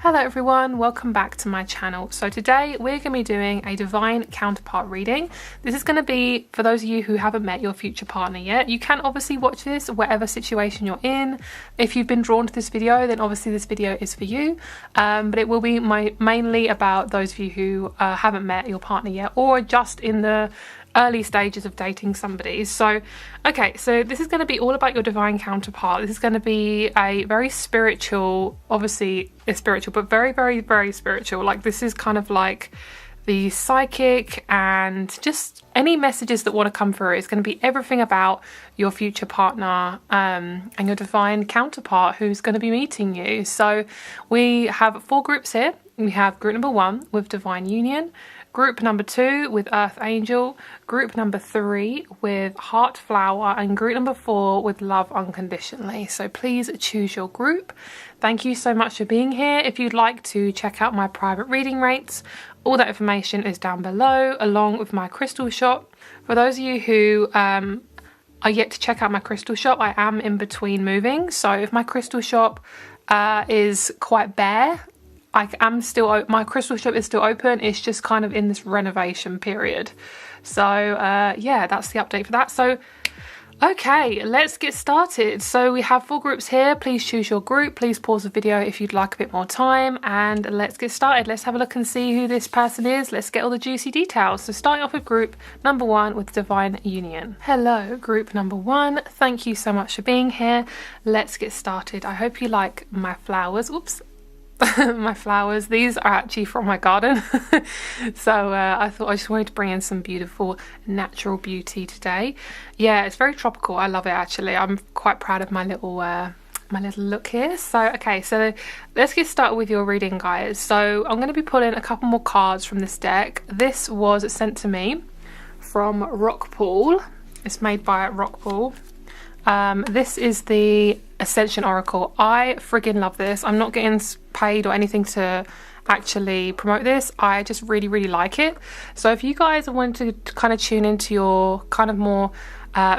Hello everyone, welcome back to my channel. So today we're going to be doing a divine counterpart reading. This is going to be for those of you who haven't met your future partner yet. You can obviously watch this whatever situation you're in. If you've been drawn to this video, then obviously this video is for you. But it will be mainly about those of you who haven't met your partner yet or just in the early stages of dating somebody. So okay, so this is going to be all about your divine counterpart. This is going to be a very spiritual, obviously it's spiritual, but very spiritual. Like this is kind of like the psychic and just any messages that want to come through. It's going to be everything about your future partner and your divine counterpart who's going to be meeting you. So we have 4 groups here. We have group number 1 with divine union, group number 2 with Earth Angel, group number 3 with Heart Flower, and group number 4 with Love Unconditionally. So please choose your group. Thank you so much for being here. If you'd like to check out my private reading rates, all that information is down below, along with my crystal shop. For those of you who are yet to check out my crystal shop, I am in between moving. So if my crystal shop is quite bare, my crystal shop is still open. It's just kind of in this renovation period. So yeah, that's the update for that. So okay, let's get started. So we have 4 groups here. Please choose your group. Please pause the video if you'd like a bit more time, and let's get started. Let's have a look and see who this person is. Let's get all the juicy details. So starting off with group number 1 with Divine Union. Hello, group number 1. Thank you so much for being here. Let's get started. I hope you like my flowers. Oops. My flowers, these are actually from my garden. So I thought I just wanted to bring in some beautiful natural beauty today. Yeah, it's very tropical. I love it actually. I'm quite proud of my little look here. So okay, so let's get started with your reading, guys. So I'm going to be pulling a couple more cards from this deck. This was sent to me from Rockpool. It's made by Rockpool. This is the Ascension Oracle. I friggin' love this. I'm not getting paid or anything to actually promote this. I just really like it. So if you guys want to kind of tune into your kind of more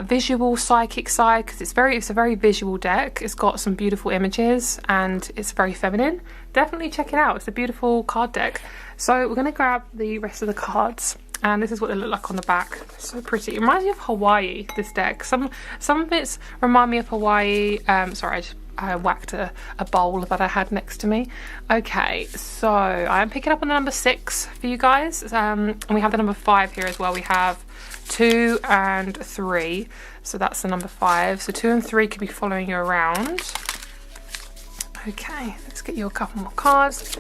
visual psychic side, because it's a very visual deck. It's got some beautiful images and it's very feminine. Definitely check it out. It's a beautiful card deck. So we're going to grab the rest of the cards. And this is what they look like on the back. So pretty. It reminds me of Hawaii, this deck. Some of it's remind me of Hawaii. Sorry, I whacked a bowl that I had next to me. Okay, so I'm picking up on the number 6 for you guys. And we have the number 5 here as well. We have 2 and 3. So that's the number 5. So 2 and 3 could be following you around. Okay, let's get you a couple more cards.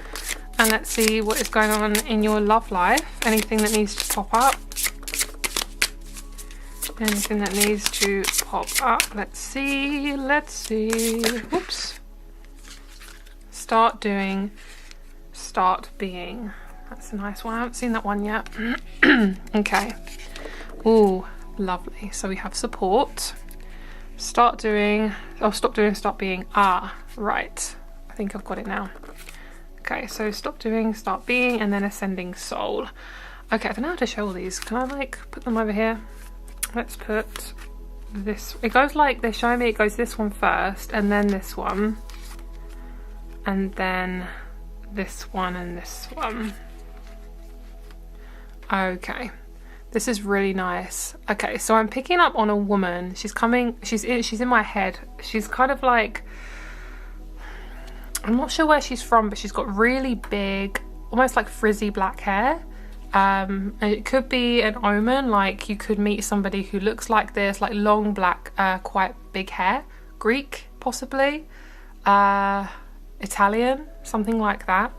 And let's see what is going on in your love life. Anything that needs to pop up. Anything that needs to pop up. Let's see. Whoops. Start doing, start being. That's a nice one. I haven't seen that one yet. Okay. Ooh, lovely. So we have support. Start doing, stop doing, start being. Ah, right. I think I've got it now. Okay, so stop doing, start being, and then ascending soul. Okay, I don't know how to show all these. Can I like put them over here? Let's put this. It goes like, they're showing me it goes this one first, and then this one, and then this one and this one. Okay, this is really nice. Okay, so I'm picking up on a woman. She's in my head. She's kind of like, I'm not sure where she's from, but she's got really big, almost like frizzy black hair. And it could be an omen, like you could meet somebody who looks like this, like long black, quite big hair. Greek, possibly. Italian, something like that.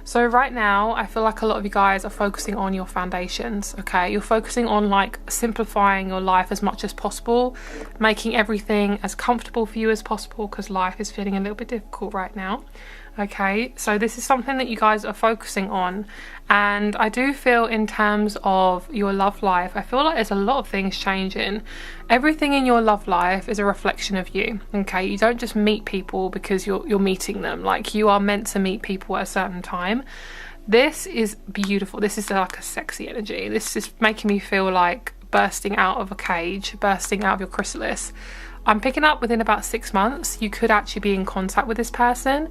So right now, I feel like a lot of you guys are focusing on your foundations, okay? You're focusing on like simplifying your life as much as possible, making everything as comfortable for you as possible, because life is feeling a little bit difficult right now. Okay, so this is something that you guys are focusing on, and I do feel in terms of your love life, I feel like there's a lot of things changing. Everything in your love life is a reflection of you, okay? You don't just meet people because you're meeting them. Like, you are meant to meet people at a certain time. This is beautiful. This is like a sexy energy. This is making me feel like bursting out of a cage, bursting out of your chrysalis. I'm picking up within about 6 months, you could actually be in contact with this person.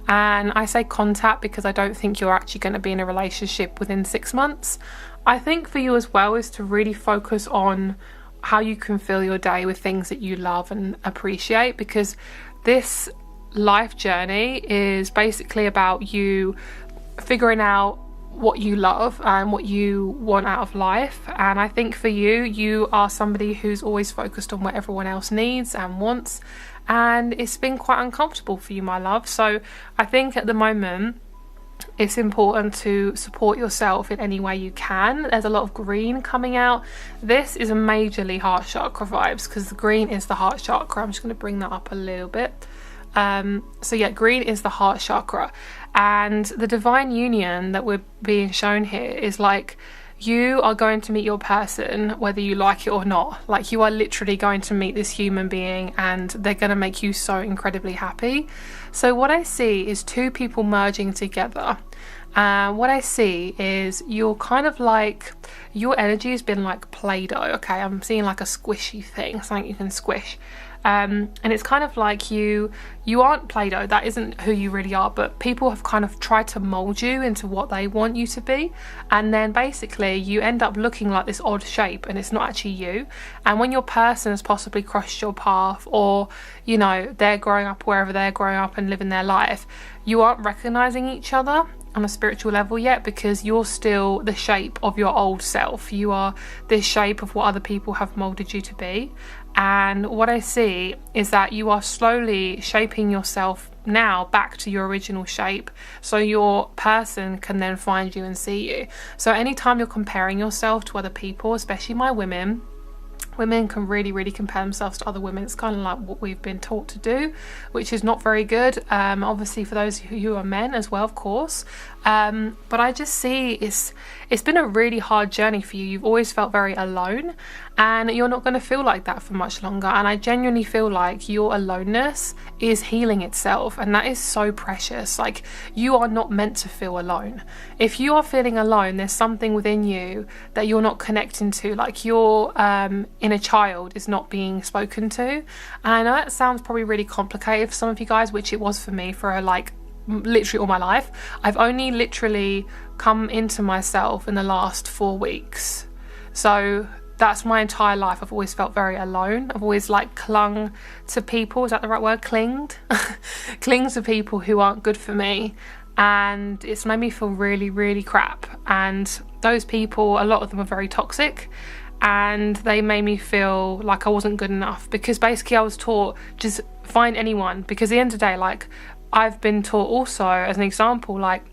And I say contact because I don't think you're actually going to be in a relationship within 6 months. I think for you as well is to really focus on how you can fill your day with things that you love and appreciate, because this life journey is basically about you figuring out what you love and what you want out of life. And I think for you, you are somebody who's always focused on what everyone else needs and wants, and it's been quite uncomfortable for you, my love. So I think at the moment it's important to support yourself in any way you can. There's a lot of green coming out. This is a majorly heart chakra vibes, because the green is the heart chakra. I'm just going to bring that up a little bit. So yeah, green is the heart chakra, and the divine union that we're being shown here is like, you are going to meet your person whether you like it or not. Like, you are literally going to meet this human being and they're going to make you so incredibly happy. So what I see is two people merging together. What I see is you're kind of like, your energy has been like Play-Doh. Okay, I'm seeing like a squishy thing, something you can squish. And it's kind of like you aren't Play-Doh, that isn't who you really are, but people have kind of tried to mold you into what they want you to be, and then basically you end up looking like this odd shape and it's not actually you. And when your person has possibly crossed your path, or you know, they're growing up wherever they're growing up and living their life, you aren't recognizing each other on a spiritual level yet, because you're still the shape of your old self. You are this shape of what other people have molded you to be. And what I see is that you are slowly shaping yourself now back to your original shape, so your person can then find you and see you. So anytime you're comparing yourself to other people, especially my women can really compare themselves to other women. It's kind of like what we've been taught to do, which is not very good. Obviously for those who are men as well, of course. But I just see it's been a really hard journey for you. You've always felt very alone, and you're not going to feel like that for much longer. And I genuinely feel like your aloneness is healing itself, and that is so precious. Like, you are not meant to feel alone. If you are feeling alone, there's something within you that you're not connecting to, like your inner child is not being spoken to. And I know that sounds probably really complicated for some of you guys, which it was for me for like literally all my life. I've only literally come into myself in the last 4 weeks. So that's my entire life. I've always felt very alone. I've always like clung to people. Is that the right word? Clinged? Cling to people who aren't good for me. And it's made me feel really crap. And those people, a lot of them are very toxic. And they made me feel like I wasn't good enough, because basically I was taught, just find anyone. Because at the end of the day, like, I've been taught also, as an example, like,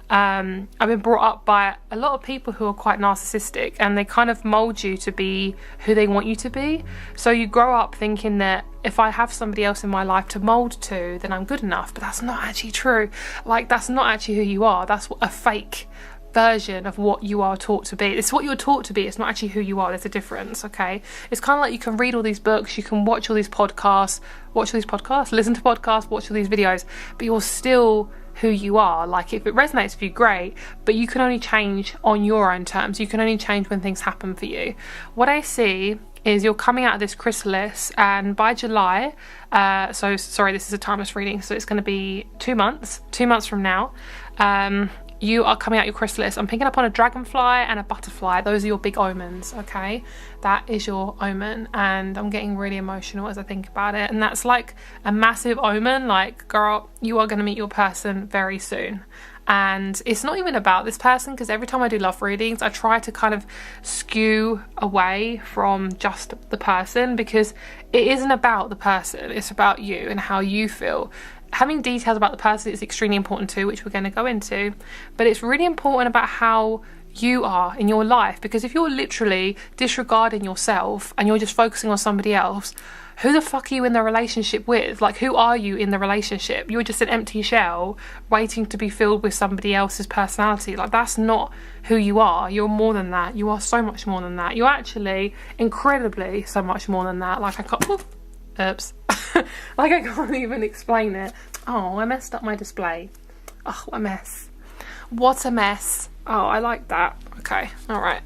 I've been brought up by a lot of people who are quite narcissistic, and they kind of mold you to be who they want you to be. So you grow up thinking that if I have somebody else in my life to mold to, then I'm good enough. But that's not actually true. Like, that's not actually who you are. That's a fake version of what you are taught to be. It's what you're taught to be. It's not actually who you are. There's a difference, okay? It's kind of like you can read all these books, you can watch all these podcasts, listen to podcasts, watch all these videos, but you're still who you are. Like, if it resonates with you, great, but you can only change on your own terms. You can only change when things happen for you. What I see is you're coming out of this chrysalis, and by July, so sorry, this is a timeless reading, so it's going to be 2 months from now, you are coming out your chrysalis. I'm picking up on a dragonfly and a butterfly. Those are your big omens, okay? That is your omen, and I'm getting really emotional as I think about it. And that's like a massive omen, like, girl, you are going to meet your person very soon. And it's not even about this person, because every time I do love readings, I try to kind of skew away from just the person, because it isn't about the person, it's about you and how you feel. Having details about the person is extremely important too, which we're going to go into, but it's really important about how you are in your life, because if you're literally disregarding yourself and you're just focusing on somebody else, who the fuck are you in the relationship with? Like, who are you in the relationship? You're just an empty shell waiting to be filled with somebody else's personality. Like, that's not who you are. You're more than that. You are so much more than that. You're actually incredibly so much more than that. Like, I can't... Oops. Like, I can't even explain it. Oh, I messed up my display. Oh, what a mess. What a mess. Oh, I like that. Okay, all right.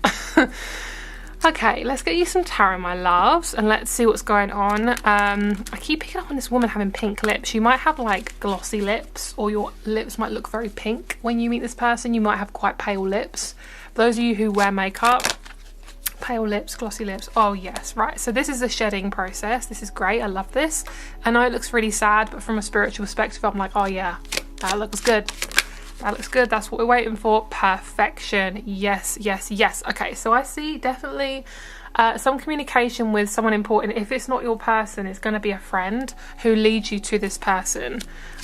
Okay, let's get you some tarot, my loves, and let's see what's going on. I keep picking up on this woman having pink lips. You might have like glossy lips, or your lips might look very pink when you meet this person. You might have quite pale lips. For those of you who wear makeup, pale lips, glossy lips. Oh yes, right. So this is a shedding process. This is great. I love this. I know it looks really sad, but from a spiritual perspective, I'm like, oh yeah, that looks good. That looks good. That's what we're waiting for. Perfection. Yes, yes, yes. Okay, so I see definitely some communication with someone important. If it's not your person, it's going to be a friend who leads you to this person.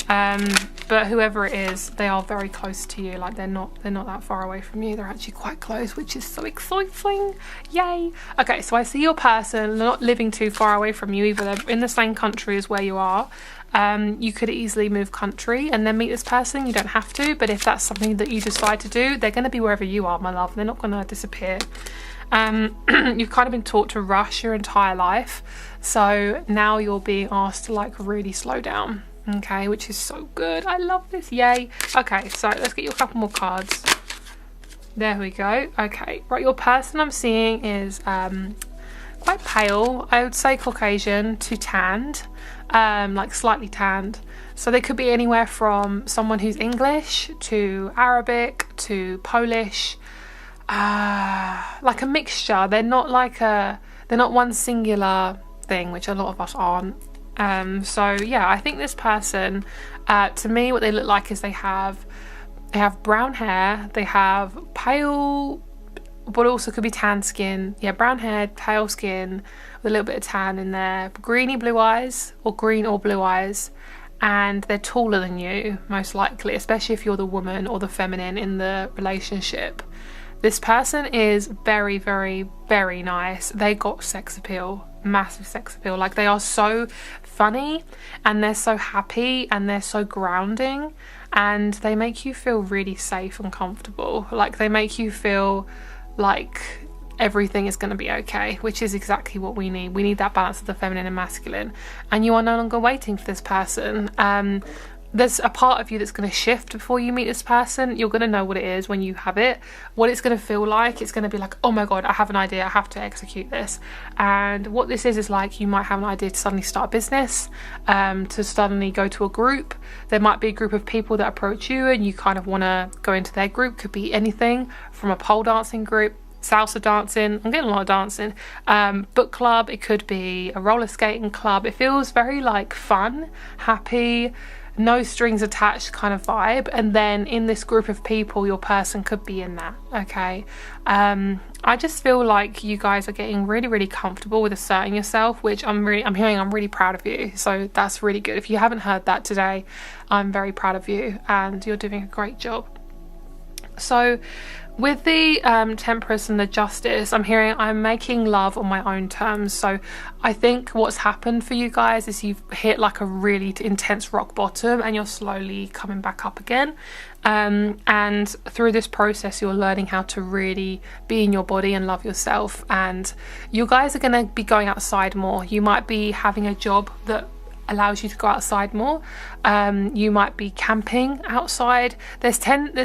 But whoever it is, they are very close to you. Like they're not that far away from you. They're actually quite close, which is so exciting. Yay. Okay, so I see your person. They're not living too far away from you either. They're in the same country as where you are. You could easily move country and then meet this person. You don't have to, but if that's something that you decide to do, they're going to be wherever you are, my love. They're not going to disappear. You've kind of been taught to rush your entire life, so now you're being asked to like really slow down, okay, which is so good. I love this. Yay. Okay, so let's get you a couple more cards. There we go. Okay, right, your person I'm seeing is quite pale. I would say Caucasian to tanned, like slightly tanned. So they could be anywhere from someone who's English to Arabic to Polish, like a mixture. They're not one singular thing, which a lot of us aren't. So yeah, I think this person, to me, what they look like is they have brown hair, they have pale, but also could be tan skin. Yeah, brown hair, pale skin with a little bit of tan in there, greeny blue eyes, or green or blue eyes, and they're taller than you, most likely, especially if you're the woman or the feminine in the relationship. This person is very, very, very nice. They got sex appeal, massive sex appeal. Like they are so funny and they're so happy and they're so grounding, and they make you feel really safe and comfortable. Like they make you feel like everything is going to be okay, which is exactly what we need. We need that balance of the feminine and masculine, and you are no longer waiting for this person. There's a part of you that's going to shift before you meet this person. You're going to know what it is when you have it, what it's going to feel like. It's going to be like, oh my god, I have an idea, I have to execute this. And what this is like, you might have an idea to suddenly start a business, to suddenly go to a group. There might be a group of people that approach you and you kind of want to go into their group. Could be anything from a pole dancing group, salsa dancing, I'm getting a lot of dancing, book club, it could be a roller skating club. It feels very like fun, happy, no strings attached kind of vibe. And then in this group of people, your person could be in that. Okay, I just feel like you guys are getting really, really comfortable with asserting yourself, which I'm really proud of you. So that's really good. If you haven't heard that today, I'm very proud of you and you're doing a great job. So with the Temperance and the Justice, I'm hearing I'm making love on my own terms. So I think what's happened for you guys is you've hit like a really intense rock bottom and you're slowly coming back up again. And through this process, you're learning how to really be in your body and love yourself. And you guys are going to be going outside more. You might be having a job that allows you to go outside more. You might be camping outside. There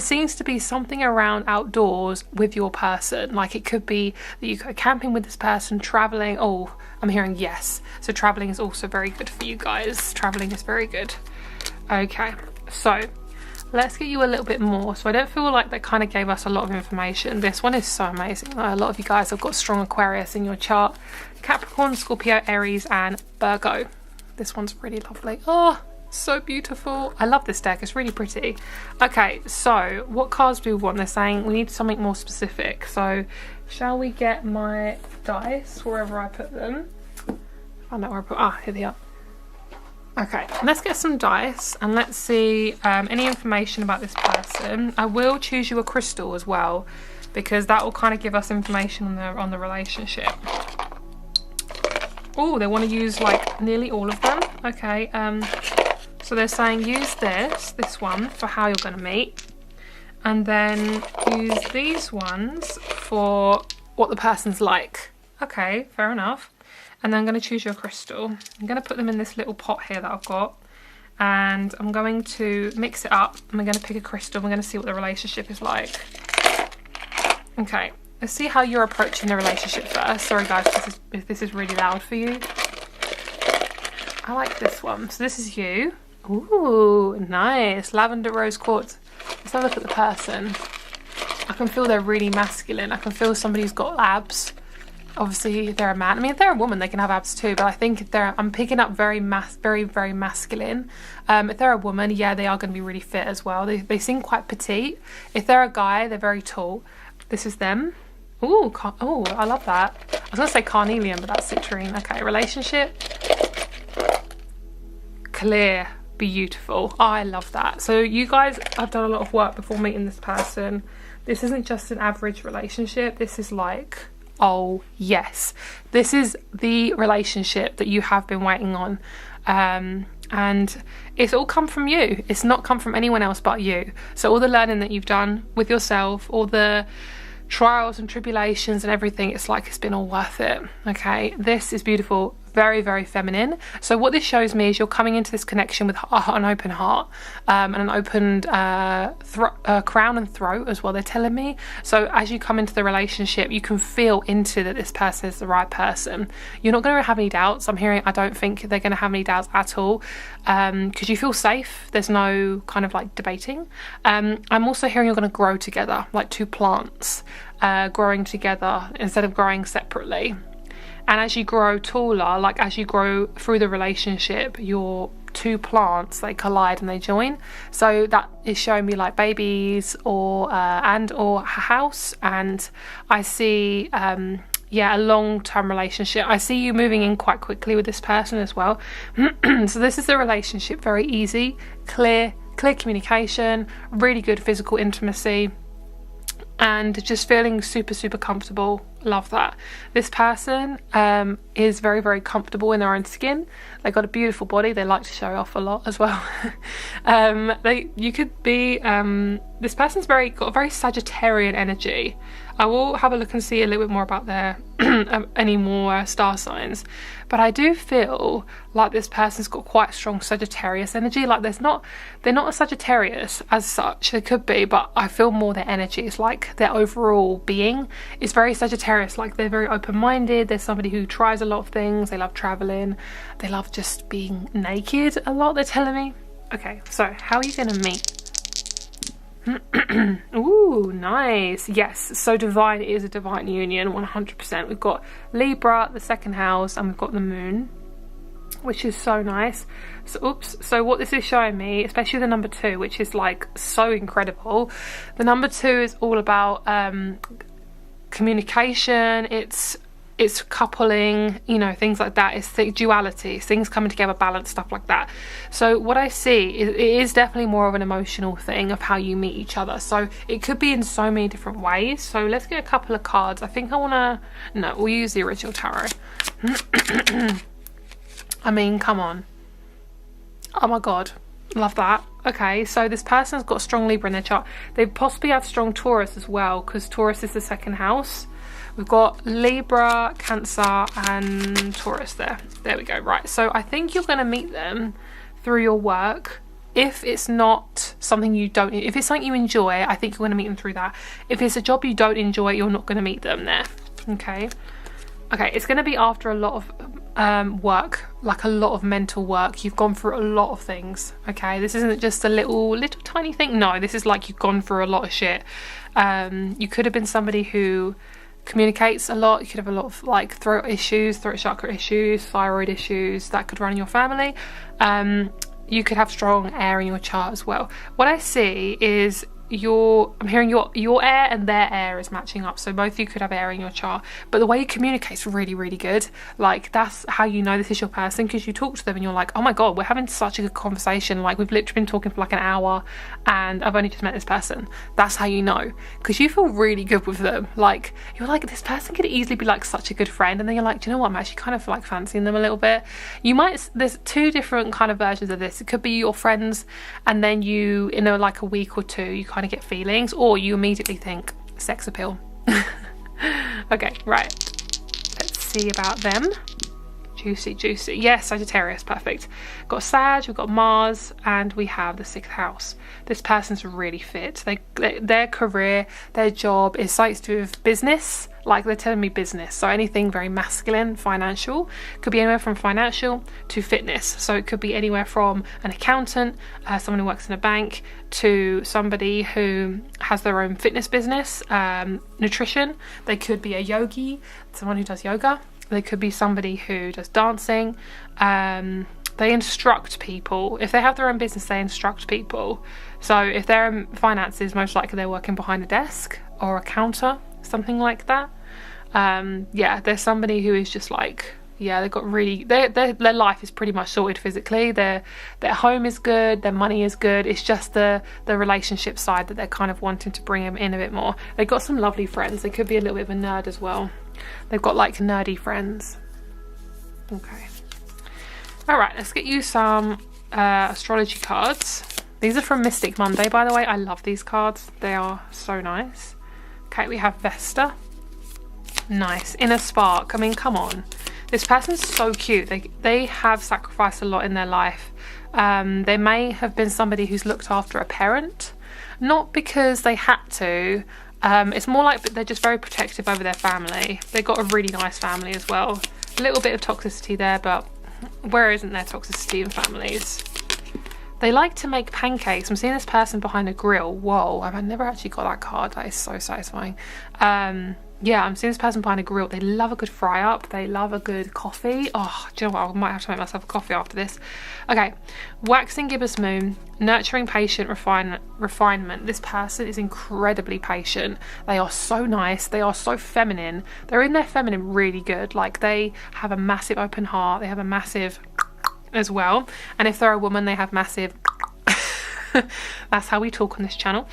seems to be something around outdoors with your person. Like it could be that you go camping with this person, traveling. Oh, I'm hearing yes. So traveling is also very good for you guys. Traveling is very good. Okay, so let's get you a little bit more. So I don't feel like that kind of gave us a lot of information. This one is so amazing. A lot of you guys have got strong Aquarius in your chart. Capricorn, Scorpio, Aries and Virgo. This one's really lovely. Oh, so beautiful. I love this deck. It's really pretty. Okay, so what cards do we want? They're saying we need something more specific. So shall we get my dice wherever I put them? Find out where I put, here they are. Okay, let's get some dice and let's see any information about this person. I will choose you a crystal as well, because that will kind of give us information on the relationship. Oh, they want to use like nearly all of them. Okay, so they're saying use this one for how you're going to meet, and then use these ones for what the person's like. Okay, fair enough. And then I'm going to choose your crystal. I'm going to put them in this little pot here that I've got, and I'm going to mix it up. I'm going to pick a crystal. We're going to see what the relationship is like. Okay, let's see how you're approaching the relationship first. Sorry guys if this is really loud for you. I like this one. So this is you. Ooh, nice. Lavender rose quartz. Let's have a look at the person. I can feel they're really masculine. I can feel somebody who's got abs. Obviously, if they're a man. I mean, if they're a woman, they can have abs too. But I think if I'm picking up very masculine. If they're a woman, yeah, they are going to be really fit as well. They seem quite petite. If they're a guy, they're very tall. This is them. Ooh, I love that. I was going to say carnelian, but that's citrine. Okay, relationship. Clear. Beautiful. I love that. So you guys have done a lot of work before meeting this person. This isn't just an average relationship. This is like, oh yes, this is the relationship that you have been waiting on, and it's all come from you. It's not come from anyone else but you. So all the learning that you've done with yourself, all the trials and tribulations and everything, it's like it's been all worth it. Okay, this is beautiful. Very, very feminine. So what this shows me is you're coming into this connection with an open heart, and an opened crown and throat as well, they're telling me. So as you come into the relationship, you can feel into that this person is the right person. You're not going to have any doubts. I'm hearing, I don't think they're going to have any doubts at all, because you feel safe. There's no kind of like debating. I'm also hearing you're going to grow together, like two plants growing together instead of growing separately. And as you grow taller, like as you grow through the relationship, your two plants, they collide and they join. So that is showing me like babies or a house. And I see, yeah, a long-term relationship. I see you moving in quite quickly with this person as well. So this is the relationship, very easy, clear communication, really good physical intimacy, and just feeling super, super comfortable. Love that. This person is very, very comfortable in their own skin. They got a beautiful body. They like to show off a lot as well. You could be, this person's got a very Sagittarian energy. I will have a look and see a little bit more about their any more star signs, but I do feel like this person's got quite strong Sagittarius energy. Like they're not a Sagittarius as such. They could be, but I feel more their energy. It's like their overall being is very Sagittarius. Like they're very open-minded. They're somebody who tries a lot of things. They love traveling. They love just being naked a lot, they're telling me. Okay, so how are you going to meet? Ooh, nice. Yes, so divine is a divine union, 100%. We've got Libra, the second house, and we've got the moon, which is so nice. So so what this is showing me, especially the number 2, which is like so incredible. The number 2 is all about communication. It's coupling, you know, things like that. It's the duality, things coming together, balance, stuff like that. So what I see is it is definitely more of an emotional thing of how you meet each other. So it could be in so many different ways. So let's get a couple of cards. I think I want to, no, we'll use the original tarot. I mean, come on. Oh my God, love that. Okay, so this person's got strong Libra in their chart. They possibly have strong Taurus as well, because Taurus is the second house. We've got Libra, Cancer, and Taurus there. There we go. Right. So I think you're going to meet them through your work. If it's not something you don't, if it's something you enjoy, I think you're going to meet them through that. If it's a job you don't enjoy, you're not going to meet them there. Okay. Okay. It's going to be after a lot of work, like a lot of mental work. You've gone through a lot of things. Okay. This isn't just a little tiny thing. No, this is like you've gone through a lot of shit. You could have been somebody who communicates a lot. You could have a lot of like throat issues, throat chakra issues, thyroid issues that could run in your family. You could have strong air in your chart as well. What I see is I'm hearing your air and their air is matching up, so both of you could have air in your chart, but the way you communicate is really, really good. Like that's how you know this is your person, because you talk to them and you're like, oh my God, we're having such a good conversation. Like we've literally been talking for like an hour and I've only just met this person. That's how you know, because you feel really good with them. Like you're like, this person could easily be like such a good friend, and then you're like, do you know what, I'm actually kind of like fancying them a little bit. There's 2 different kind of versions of this. It could be your friends and then you, in like a week or 2, you kind of get feelings, or you immediately think sex appeal. Okay, right, let's see about them. juicy, juicy. Yes, Sagittarius, perfect. Got Sag, we've got Mars, and we have the 6th house. This person's really fit. Their career, their job is something to do with business. Like, they're telling me business. So anything very masculine, financial. Could be anywhere from financial to fitness. So it could be anywhere from an accountant, someone who works in a bank, to somebody who has their own fitness business, nutrition. They could be a yogi, someone who does yoga. They could be somebody who does dancing. They instruct people. If they have their own business, they instruct people. So if they're in finances, most likely they're working behind a desk or a counter, something like that. Yeah, there's somebody who is just like, yeah, they've got really, their life is pretty much sorted physically. Their home is good, their money is good. It's just the relationship side that they're kind of wanting to bring them in a bit more. They've got some lovely friends. They could be a little bit of a nerd as well. They've got like nerdy friends. Okay. All right, let's get you some astrology cards. These are from Mystic Monday, by the way. I love these cards. They are so nice. Okay, we have Vesta. Nice. Inner Spark. I mean, come on. This person's so cute. They have sacrificed a lot in their life. They may have been somebody who's looked after a parent. Not because they had to. It's more like they're just very protective over their family. They've got a really nice family as well. A little bit of toxicity there, but where isn't there toxicity in families? They like to make pancakes. I'm seeing this person behind a grill. Whoa, I've never actually got that card. That is so satisfying. Yeah, I'm seeing this person behind a grill. They love a good fry up. They love a good coffee. Oh, do you know what? I might have to make myself a coffee after this. Okay, waxing gibbous moon, nurturing patient refinement. This person is incredibly patient. They are so nice. They are so feminine. They're in their feminine really good. Like, they have a massive open heart. They have a massive as well. And if they're a woman, they have massive. That's how we talk on this channel.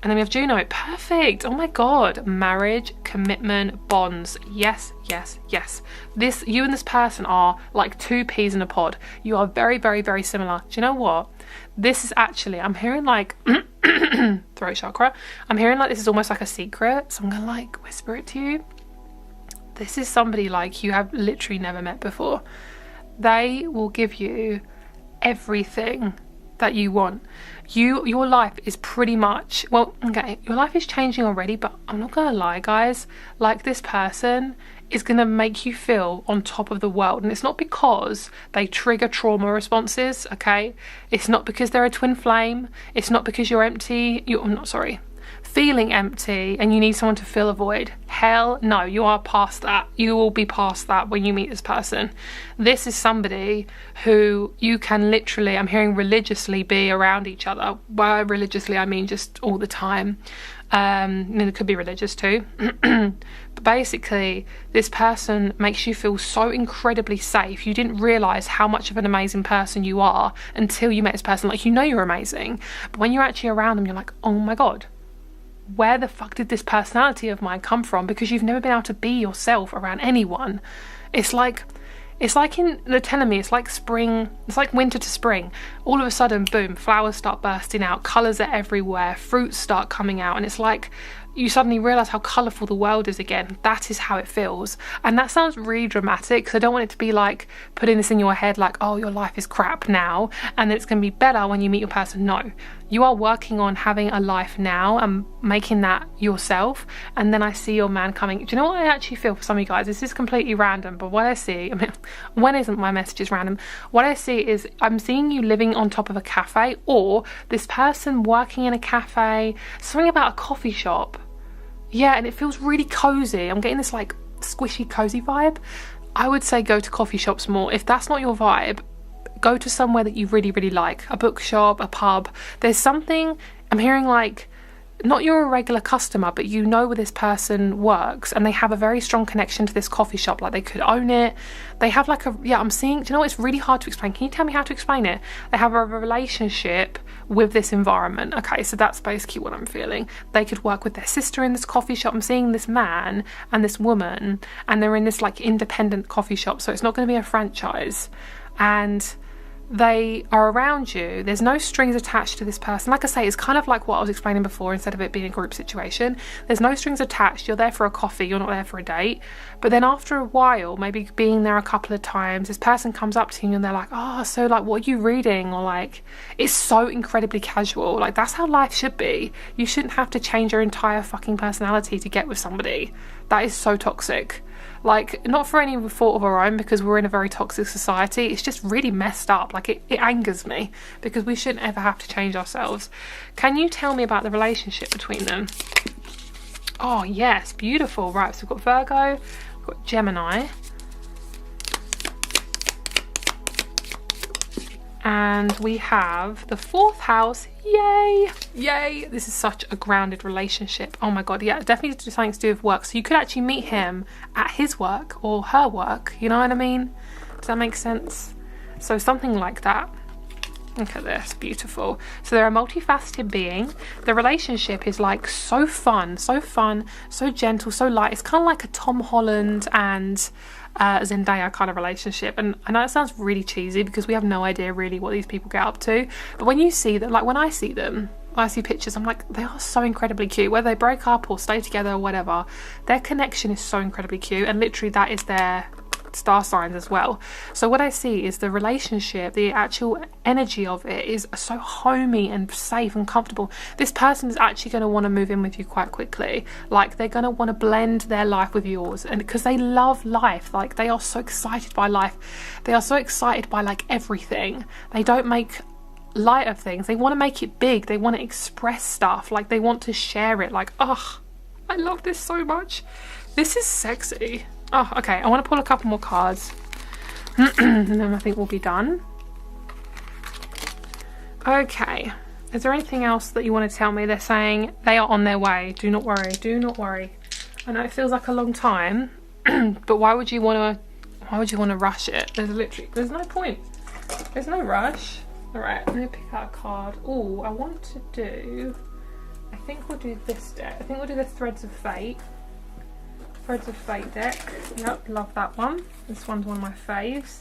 And then we have Juno. Perfect. Oh my God. Marriage, commitment, bonds. Yes, yes, yes. You and this person are like two peas in a pod. You are very, very, very similar. Do you know what? This is actually, I'm hearing like throat chakra. I'm hearing like this is almost like a secret. So I'm going to like whisper it to you. This is somebody like you have literally never met before. They will give you everything that you want. Your life is pretty much, well, okay, your life is changing already, but I'm not gonna lie, guys, like, this person is gonna make you feel on top of the world. And it's not because they trigger trauma responses, okay? It's not because they're a twin flame. It's not because you're empty. Feeling empty and you need someone to fill a void. Hell no, you are past that. You will be past that when you meet this person. This is somebody who you can literally, I'm hearing religiously, be around each other. By religiously, I mean just all the time. And it could be religious too. But basically, this person makes you feel so incredibly safe. You didn't realise how much of an amazing person you are until you met this person. Like, you know you're amazing. But when you're actually around them, you're like, oh my God, where the fuck did this personality of mine come from? Because you've never been able to be yourself around anyone. It's like they're telling me it's like spring, it's like winter to spring. All of a sudden, boom, flowers start bursting out, colours are everywhere, fruits start coming out, and it's like you suddenly realise how colourful the world is again. That is how it feels. And that sounds really dramatic, because I don't want it to be like putting this in your head like, oh, your life is crap now and then it's going to be better when you meet your person. No, you are working on having a life now and making that yourself. And then I see your man coming. Do you know what I actually feel for some of you guys? This is completely random, but what I see, I mean, when isn't my messages random? What I see is I'm seeing you living on top of a cafe, or this person working in a cafe, something about a coffee shop. Yeah, and it feels really cozy. I'm getting this like squishy, cozy vibe. I would say go to coffee shops more. If that's not your vibe, go to somewhere that you really, really like. A bookshop, a pub. There's something, I'm hearing like, not you're a regular customer, but you know where this person works and they have a very strong connection to this coffee shop. Like, they could own it. They have like a, yeah, I'm seeing, do you know what? It's really hard to explain. Can you tell me how to explain it? They have a relationship with this environment. Okay, so that's basically what I'm feeling. They could work with their sister in this coffee shop. I'm seeing this man and this woman, and they're in this like independent coffee shop. So it's not going to be a franchise. And they are around you. There's no strings attached to this person. Like I say, it's kind of like what I was explaining before, instead of it being a group situation. There's no strings attached. You're there for a coffee, you're not there for a date. But then after a while, maybe being there a couple of times, this person comes up to you and they're like, oh, so like, what are you reading? Or like, it's so incredibly casual. Like, that's how life should be. You shouldn't have to change your entire fucking personality to get with somebody. That is so toxic. Like, not for any fault of our own, because we're in a very toxic society. It's just really messed up. Like, it angers me, because we shouldn't ever have to change ourselves. Can you tell me about the relationship between them? Oh yes, beautiful. Right, so we've got Virgo, we've got Gemini, and we have the 4th house. Yay, yay. This is such a grounded relationship. Oh my god, yeah, definitely something to do with work. So you could actually meet him at his work or her work, you know what I mean? Does that make sense? So something like that. Look at this, beautiful. So they're a multifaceted being. The relationship is like so fun, so gentle, so light. It's kind of like a Tom Holland and Zendaya kind of relationship. And I know it sounds really cheesy, because we have no idea really what these people get up to. But when you see them, like when I see them, I see pictures, I'm like, they are so incredibly cute. Whether they break up or stay together or whatever, their connection is so incredibly cute. And literally that is their star signs as well. So what I see is the relationship, the actual energy of it is so homey and safe and comfortable. This person is actually going to want to move in with you quite quickly. Like, they're going to want to blend their life with yours, and because they love life, like they are so excited by life. They are so excited by like everything. They don't make light of things. They want to make it big. They want to express stuff. Like, they want to share it. Like, oh, I love this so much. This is sexy. Oh, okay, I want to pull a couple more cards and then I think we'll be done. Okay, is there anything else that you want to tell me? They're saying they are on their way. Do not worry, do not worry. I know it feels like a long time, but why would you want to rush it? There's no point. There's no rush. All right, let me pick out a card. Oh, I think we'll do this deck. I think we'll do the Threads of Fate. Threads of Fate deck. Yep, love that one. This one's one of my faves.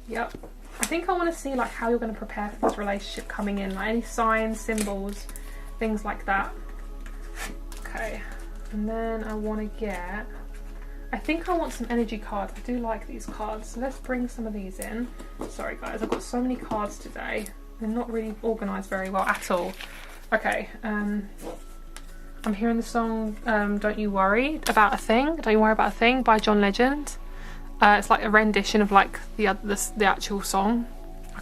Yep. I think I want to see like how you're going to prepare for this relationship coming in, like any signs, symbols, things like that. Okay. And then I want to get, I think I want some energy cards. I do like these cards. So let's bring some of these in. Sorry guys, I've got so many cards today. They're not really organised very well at all. Okay. I'm hearing the song Don't You Worry About a Thing. Don't You Worry About a Thing by John Legend. It's like a rendition of like the actual song.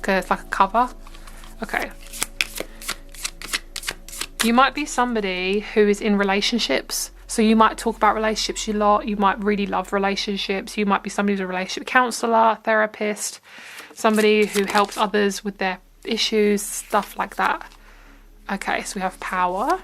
It's like a cover. Okay. You might be somebody who is in relationships. So you might talk about relationships a lot. You might really love relationships. You might be somebody who's a relationship counsellor, therapist, somebody who helps others with their issues, stuff like that. Okay, so we have power.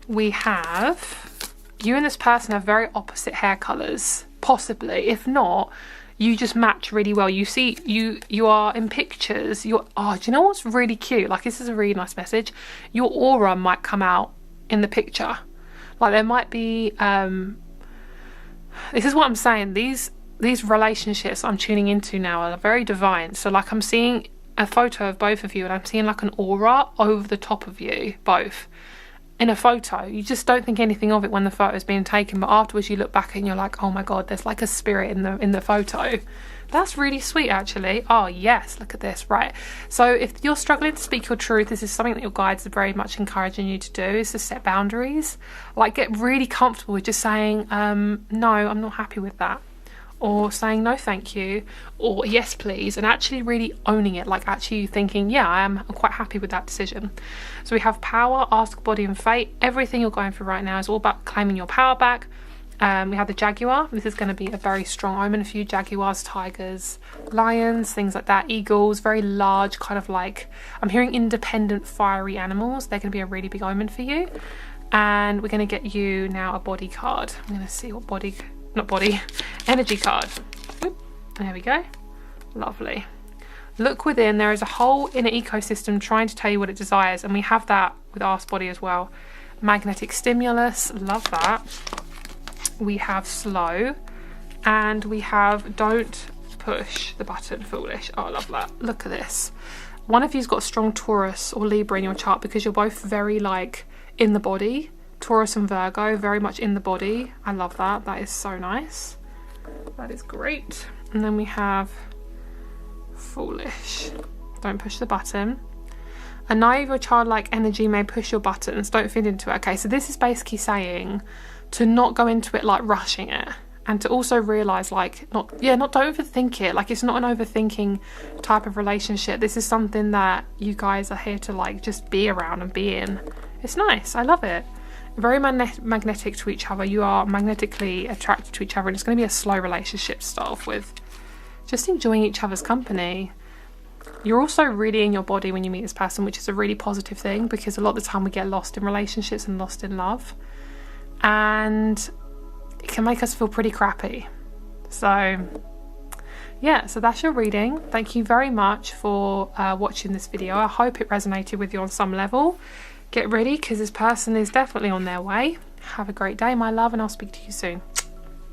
We have, you and this person have very opposite hair colours, possibly. If not, you just match really well. You see, you are in pictures. Do you know what's really cute? Like, this is a really nice message. Your aura might come out in the picture. Like, there might be, this is what I'm saying. These relationships I'm tuning into now are very divine. So like, I'm seeing a photo of both of you and I'm seeing like an aura over the top of you both. In a photo, you just don't think anything of it when the photo is being taken, but afterwards you look back and you're like, oh my god, there's like a spirit in the photo. That's really sweet, actually. Oh yes, look at this. Right, so if you're struggling to speak your truth, this is something that your guides are very much encouraging you to do, is to set boundaries. Like, get really comfortable with just saying no, I'm not happy with that, or saying no thank you, or yes please, and actually really owning it, like actually thinking, yeah, I'm quite happy with that decision. So we have power, ask, body and fate. Everything you're going through right now is all about claiming your power back. We have the Jaguar. This is going to be a very strong omen for you. Jaguars, tigers, lions, things like that, eagles, very large, kind of like, I'm hearing independent fiery animals. They're going to be a really big omen for you. And we're going to get you now a body card. I'm going to see what energy card. Oop, there we go. Lovely. Look within. There is a whole inner ecosystem trying to tell you what it desires, and we have that with Ask Body as well. Magnetic stimulus, love that. We have slow, and we have don't push the button. Foolish. Oh, I love that. Look at this. One of you's got a strong Taurus or Libra in your chart because you're both very like in the body. Taurus and Virgo, very much in the body. I love that. That is so nice. That is great. And then we have Foolish. Don't push the button. A naive or childlike energy may push your buttons. Don't fit into it. Okay, so this is basically saying to not go into it like rushing it. And to also realise like, don't overthink it. Like, it's not an overthinking type of relationship. This is something that you guys are here to like just be around and be in. It's nice. I love it. Very magnetic to each other. You are magnetically attracted to each other, and it's going to be a slow relationship to start off with. Just enjoying each other's company. You're also really in your body when you meet this person, which is a really positive thing, because a lot of the time we get lost in relationships and lost in love, and it can make us feel pretty crappy. So yeah, so that's your reading. Thank you very much for watching this video. I hope it resonated with you on some level. Get ready, because this person is definitely on their way. Have a great day, my love, and I'll speak to you soon.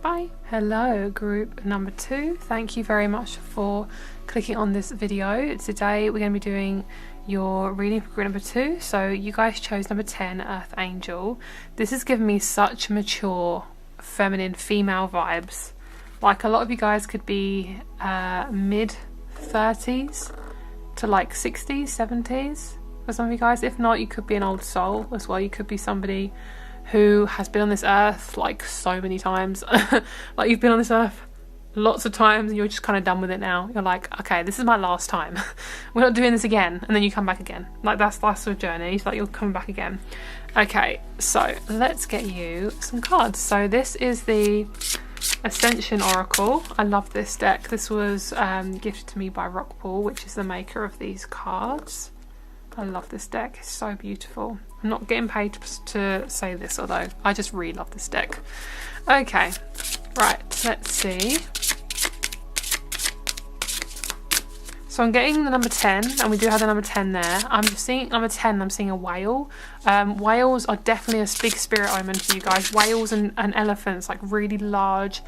Bye. Hello, group number 2. Thank you very much for clicking on this video. Today we're going to be doing your reading for group number 2. So you guys chose number 10, Earth Angel. This has given me such mature, feminine, female vibes. Like, a lot of you guys could be mid-30s to like 60s, 70s for some of you guys. If not, you could be an old soul as well. You could be somebody who has been on this earth like so many times. Like, you've been on this earth lots of times and you're just kind of done with it now. You're like, okay, this is my last time. We're not doing this again. And then you come back again. Like, that's sort of journey. It's like you'll come back again. Okay, so let's get you some cards. So this is the Ascension Oracle. I love this deck. This was gifted to me by Rockpool, which is the maker of these cards. I love this deck. It's so beautiful. I'm not getting paid to say this, although I just really love this deck. Okay, right, let's see. So I'm getting the number 10, and we do have the number 10 there. I'm just seeing number 10, I'm seeing a whale. Whales are definitely a big spirit omen for you guys. Whales and elephants, like really large,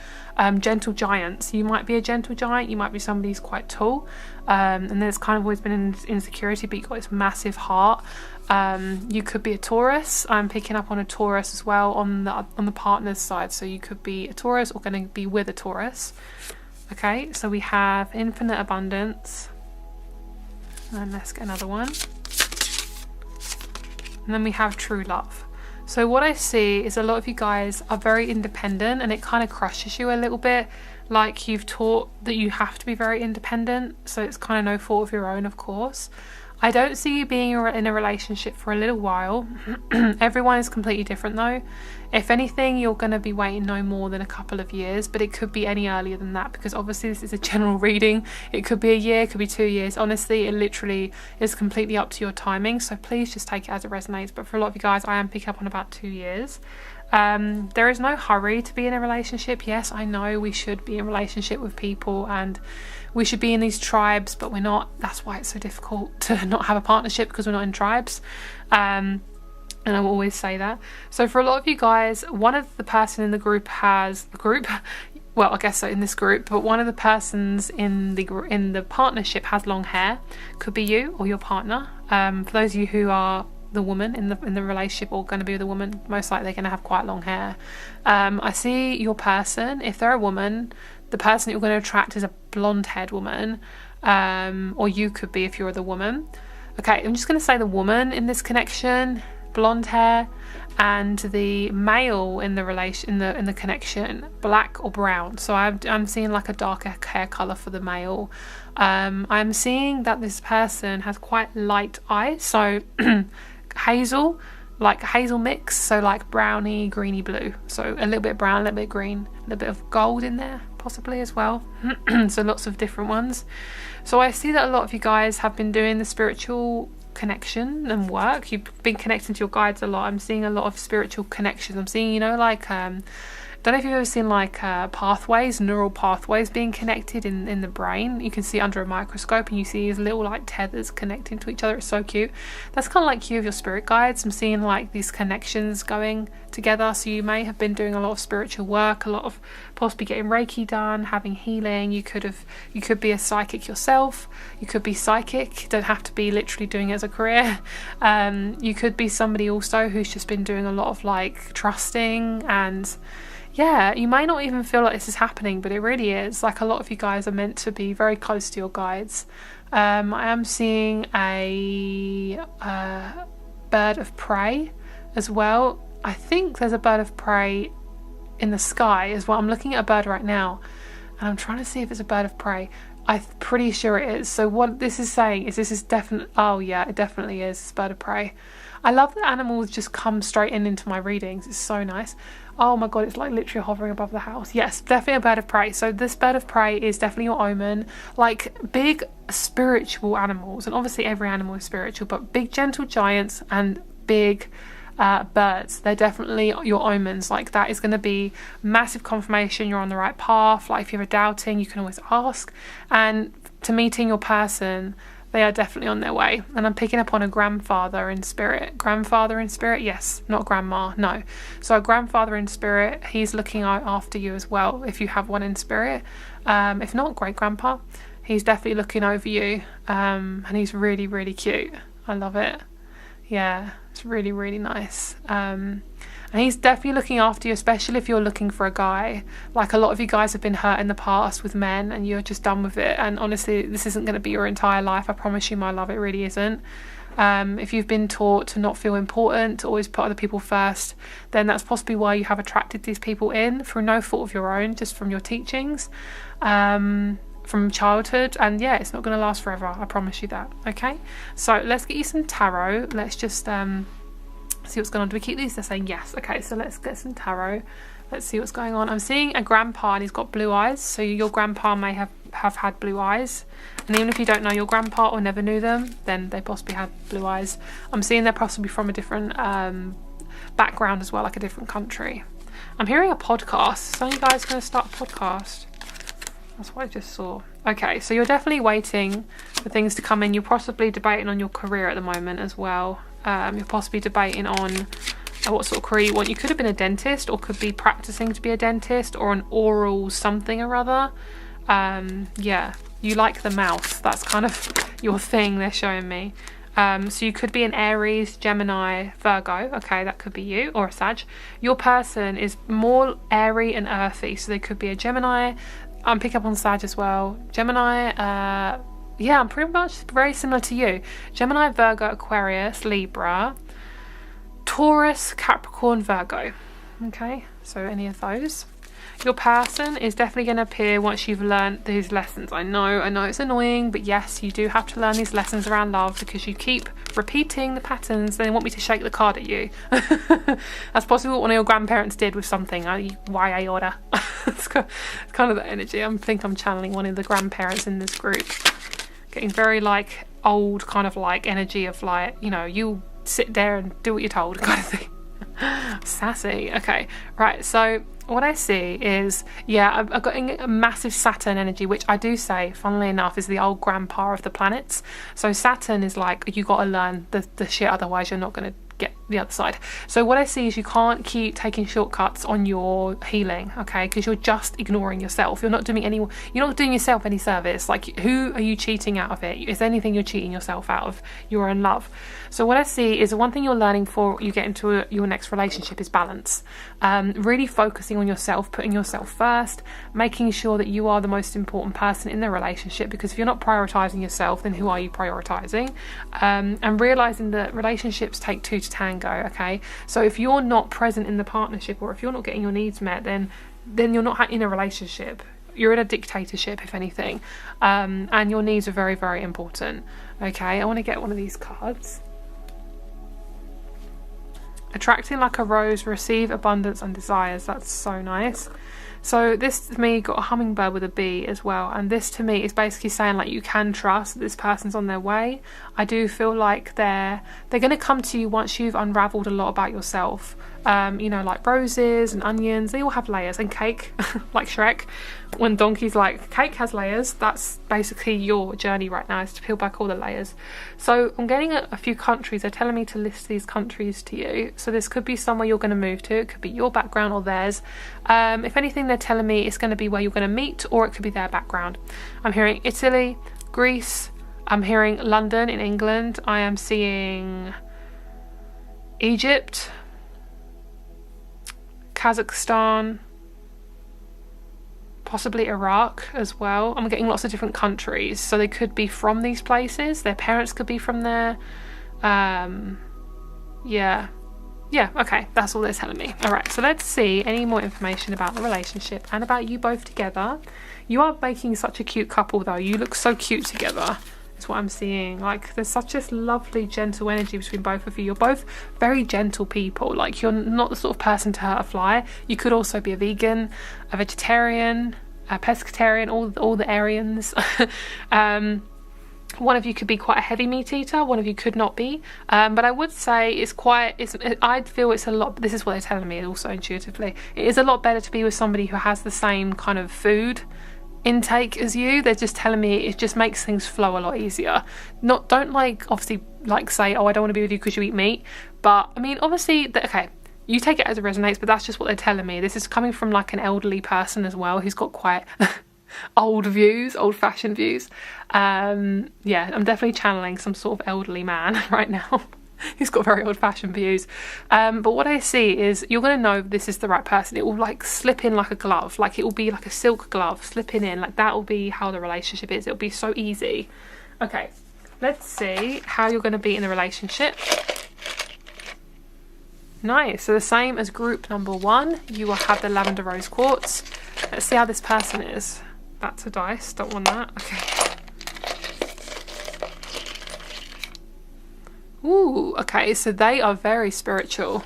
gentle giants. You might be a gentle giant, you might be somebody who's quite tall. And then it's kind of always been in insecurity, but you've got this massive heart. You could be a Taurus. I'm picking up on a Taurus as well on the partner's side. So you could be a Taurus or going to be with a Taurus. Okay, so we have infinite abundance. And let's get another one. And then we have true love. So what I see is a lot of you guys are very independent, and it kind of crushes you a little bit. Like, you've taught that you have to be very independent, so it's kind of no fault of your own, of course. I don't see you being in a relationship for a little while. Everyone is completely different though. If anything, you're going to be waiting no more than a couple of years, but it could be any earlier than that, because obviously this is a general reading. It could be a year, it could be 2 years. Honestly, it literally is completely up to your timing, so please just take it as it resonates. But for a lot of you guys, I am picking up on about 2 years. There is no hurry to be in a relationship. Yes, I know we should be in a relationship with people and we should be in these tribes, but we're not. That's why it's so difficult to not have a partnership, because we're not in tribes. And I will always say that. So for a lot of you guys, one of the person in the group has the group. Well, I guess so in this group, but one of the persons in the partnership has long hair. Could be you or your partner. For those of you who are the woman in the relationship or going to be the woman, most likely they're going to have quite long hair. I see your person, if they're a woman, the person you're going to attract is a blonde haired woman, or you could be if you're the woman. Okay, I'm just going to say the woman in this connection, blonde hair, and the male in the relation in the connection, black or brown. So I'm seeing like a darker hair color for the male. I'm seeing that this person has quite light eyes, so hazel, like hazel mix, so like browny, greeny blue. So a little bit brown, a little bit green, a little bit of gold in there possibly as well. So lots of different ones. So I see that a lot of you guys have been doing the spiritual connection and work. You've been connecting to your guides a lot. I'm seeing a lot of spiritual connections. I'm seeing, you know, like don't know if you've ever seen like pathways, neural pathways being connected in the brain. You can see under a microscope and you see these little like tethers connecting to each other. It's so cute. That's kind of like you with your spirit guides. I'm seeing like these connections going together. So you may have been doing a lot of spiritual work, a lot of possibly getting Reiki done, having healing. You could be a psychic yourself. You could be psychic. You don't have to be literally doing it as a career. You could be somebody also who's just been doing a lot of like trusting, and yeah, you may not even feel like this is happening, but it really is. Like, a lot of you guys are meant to be very close to your guides. I am seeing a bird of prey as well. I think there's a bird of prey in the sky as well. I'm looking at a bird right now and I'm trying to see if it's a bird of prey. I'm pretty sure it is. So what this is saying is this is definitely, oh yeah, it definitely is. It's a bird of prey. I love that animals just come straight into my readings. It's so nice. Oh my god, it's like literally hovering above the house. Yes, definitely a bird of prey. So this bird of prey is definitely your omen. Like, big spiritual animals, and obviously every animal is spiritual, but big gentle giants and big birds, they're definitely your omens. Like, that is going to be massive confirmation you're on the right path. Like, if you're doubting, you can always ask. And to meeting your person, they are definitely on their way. And I'm picking up on a grandfather in spirit. Grandfather in spirit? Yes, not grandma, no. So a grandfather in spirit, he's looking out after you as well, if you have one in spirit. If not, great grandpa. He's definitely looking over you. And he's really, really cute. I love it. Yeah, it's really, really nice. And he's definitely looking after you, especially if you're looking for a guy. Like, a lot of you guys have been hurt in the past with men and you're just done with it. And honestly, this isn't going to be your entire life. I promise you, my love, it really isn't. If you've been taught to not feel important, to always put other people first, then that's possibly why you have attracted these people in through no fault of your own, just from your teachings, from childhood. And yeah, it's not going to last forever. I promise you that. Okay, so let's get you some tarot. Let's just see what's going on. Do we keep these? They're saying yes. Okay, so let's get some tarot. Let's see what's going on. I'm seeing a grandpa and he's got blue eyes. So your grandpa may have had blue eyes. And even if you don't know your grandpa or never knew them, then they possibly had blue eyes. I'm seeing they're possibly from a different background as well, like a different country. I'm hearing a podcast. Some of you guys going to start a podcast? That's what I just saw. Okay, so you're definitely waiting for things to come in. You're possibly debating on your career at the moment as well. You're possibly debating on what sort of career you want. You could have been a dentist, or could be practicing to be a dentist, or an oral something or other. Yeah, you like the mouth. That's kind of your thing, they're showing me. So you could be an Aries, Gemini, Virgo. Okay, that could be you, or a Sag. Your person is more airy and earthy, so they could be a Gemini. I'm picking up on Sag as well. Gemini, yeah, I'm pretty much very similar to you. Gemini, Virgo, Aquarius, Libra, Taurus, Capricorn, Virgo. Okay, so any of those. Your person is definitely going to appear once you've learned these lessons. I know it's annoying, but yes, you do have to learn these lessons around love, because you keep repeating the patterns. They want me to shake the card at you. That's possibly what one of your grandparents did with something. YA order. It's kind of the energy. I think I'm channeling one of the grandparents in this group. Getting very like old kind of like energy of like, you know, you sit there and do what you're told kind of thing. Sassy. Okay, right, so what I see is, yeah, I've got a massive Saturn energy, which I do say, funnily enough, is the old grandpa of the planets. So Saturn is like, you got to learn the shit, otherwise you're not going to get the other side. So what I see is you can't keep taking shortcuts on your healing, okay, because you're just ignoring yourself. You're not doing yourself any service. Like, who are you cheating out of it? Is there anything you're cheating yourself out of? Your own love. So what I see is the one thing you're learning before you get into your next relationship is balance. Really focusing on yourself, putting yourself first, making sure that you are the most important person in the relationship, because if you're not prioritizing yourself, then who are you prioritizing? And realizing that relationships take two to tango, okay? So if you're not present in the partnership, or if you're not getting your needs met, then you're not in a relationship. You're in a dictatorship, if anything. And your needs are very, very important. Okay, I want to get one of these cards. Attracting like a rose, receive abundance and desires. That's so nice. So this to me got a hummingbird with a bee as well, and this to me is basically saying like you can trust that this person's on their way. I do feel like they're going to come to you once you've unraveled a lot about yourself. You know, like roses and onions, they all have layers, and cake, like Shrek, when Donkey's like, cake has layers. That's basically your journey right now, is to peel back all the layers. So I'm getting a few countries. They're telling me to list these countries to you. So this could be somewhere you're going to move to. It could be your background or theirs. If anything, they're telling me it's going to be where you're going to meet, or it could be their background. I'm hearing Italy, Greece. I'm hearing London in England. I am seeing Egypt, Kazakhstan, possibly Iraq as well. I'm getting lots of different countries, so they could be from these places. Their parents could be from there. Yeah, okay, that's all they're telling me. All right, so let's see any more information about the relationship and about you both together. You are making such a cute couple though. You look so cute together. That's what I'm seeing. Like, there's such this lovely gentle energy between both of you. You're both very gentle people. Like, you're not the sort of person to hurt a fly. You could also be a vegan, a vegetarian, a pescatarian, all the Aryans. One of you could be quite a heavy meat eater, one of you could not be, but I would say I'd feel it's a lot, this is what they're telling me also intuitively, it is a lot better to be with somebody who has the same kind of food intake as you. They're just telling me it just makes things flow a lot easier. Don't like obviously like say, oh, I don't want to be with you because you eat meat, but I mean obviously okay, you take it as it resonates, but that's just what they're telling me. This is coming from like an elderly person as well who's got quite old-fashioned views. Yeah, I'm definitely channeling some sort of elderly man right now. He's got very old-fashioned views. But what I see is you're going to know this is the right person. It will like slip in like a glove. Like it will be like a silk glove slipping in. Like that will be how the relationship is. It'll be so easy. Okay, let's see how you're going to be in the relationship. Nice. So the same as group number 1, you will have the lavender rose quartz. Let's see how this person is. That's a dice. Don't want that. Okay. Ooh, okay, so they are very spiritual.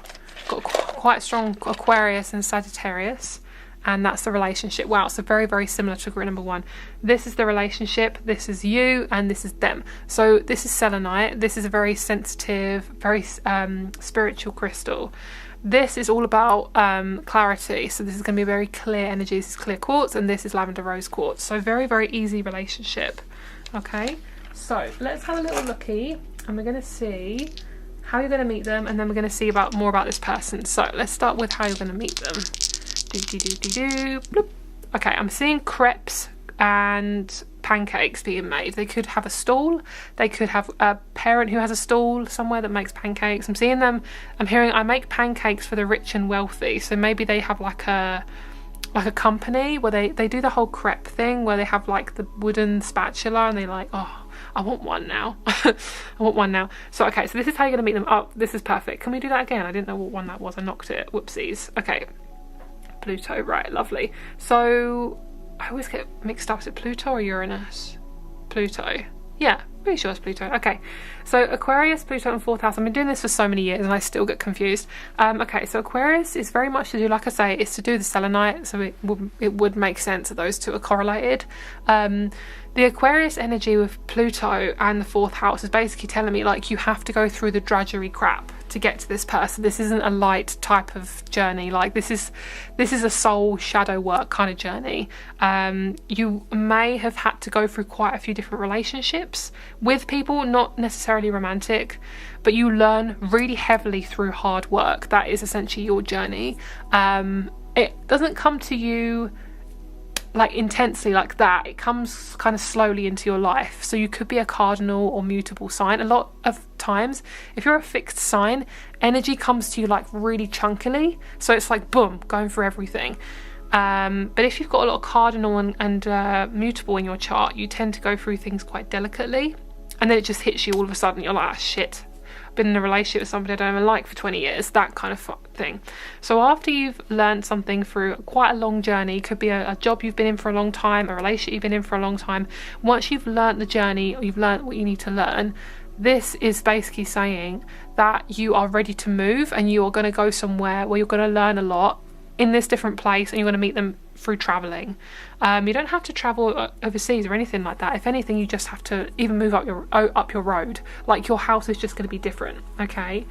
Got quite strong Aquarius and Sagittarius, and that's the relationship. Wow, so very, very similar to group number 1. This is the relationship, this is you, and this is them. So this is selenite. This is a very sensitive, very spiritual crystal. This is all about clarity. So this is going to be very clear energy. This is clear quartz, and this is lavender rose quartz. So very, very easy relationship. Okay, so let's have a little looky. And we're going to see how you're going to meet them, and then we're going to see more about this person. So let's start with how you're going to meet them. Bloop. Okay, I'm seeing crepes and pancakes being made. They could have a stall. They could have a parent who has a stall somewhere that makes pancakes. I'm seeing them. I'm hearing I make pancakes for the rich and wealthy. So maybe they have like a company where they do the whole crepe thing, where they have like the wooden spatula and they like, oh, I want one now. I want one now. So, okay, so this is how you're going to meet them. Oh, this is perfect. Can we do that again? I didn't know what one that was. I knocked it. Whoopsies. Okay. Pluto. Right, lovely. So, I always get mixed up. Is it Pluto or Uranus? Pluto. Yeah, pretty sure it's Pluto. Okay, so Aquarius, Pluto and 4th house. I've been doing this for so many years and I still get confused. Okay, so Aquarius is very much to do, like I say, it's to do the selenite, so it would make sense that those two are correlated. The Aquarius energy with Pluto and the 4th house is basically telling me like you have to go through the drudgery crap to get to this person. This isn't a light type of journey. Like this is a soul shadow work kind of journey. You may have had to go through quite a few different relationships with people, not necessarily romantic, but you learn really heavily through hard work. That is essentially your journey. It doesn't come to you like intensely like that. It comes kind of slowly into your life. So you could be a cardinal or mutable sign. A lot of times if you're a fixed sign, energy comes to you like really chunkily, so it's like boom, going through everything. But if you've got a lot of cardinal and mutable in your chart, you tend to go through things quite delicately, and then it just hits you all of a sudden. You're like, ah, shit, been in a relationship with somebody I don't even like for 20 years, that kind of thing. So after you've learned something through quite a long journey, could be a job you've been in for a long time, a relationship you've been in for a long time, once you've learned the journey, or you've learned what you need to learn, this is basically saying that you are ready to move and you are going to go somewhere where you're going to learn a lot in this different place and you're going to meet them through traveling. You don't have to travel overseas or anything like that. If anything, you just have to even move up your road. Like your house is just going to be different. Okay.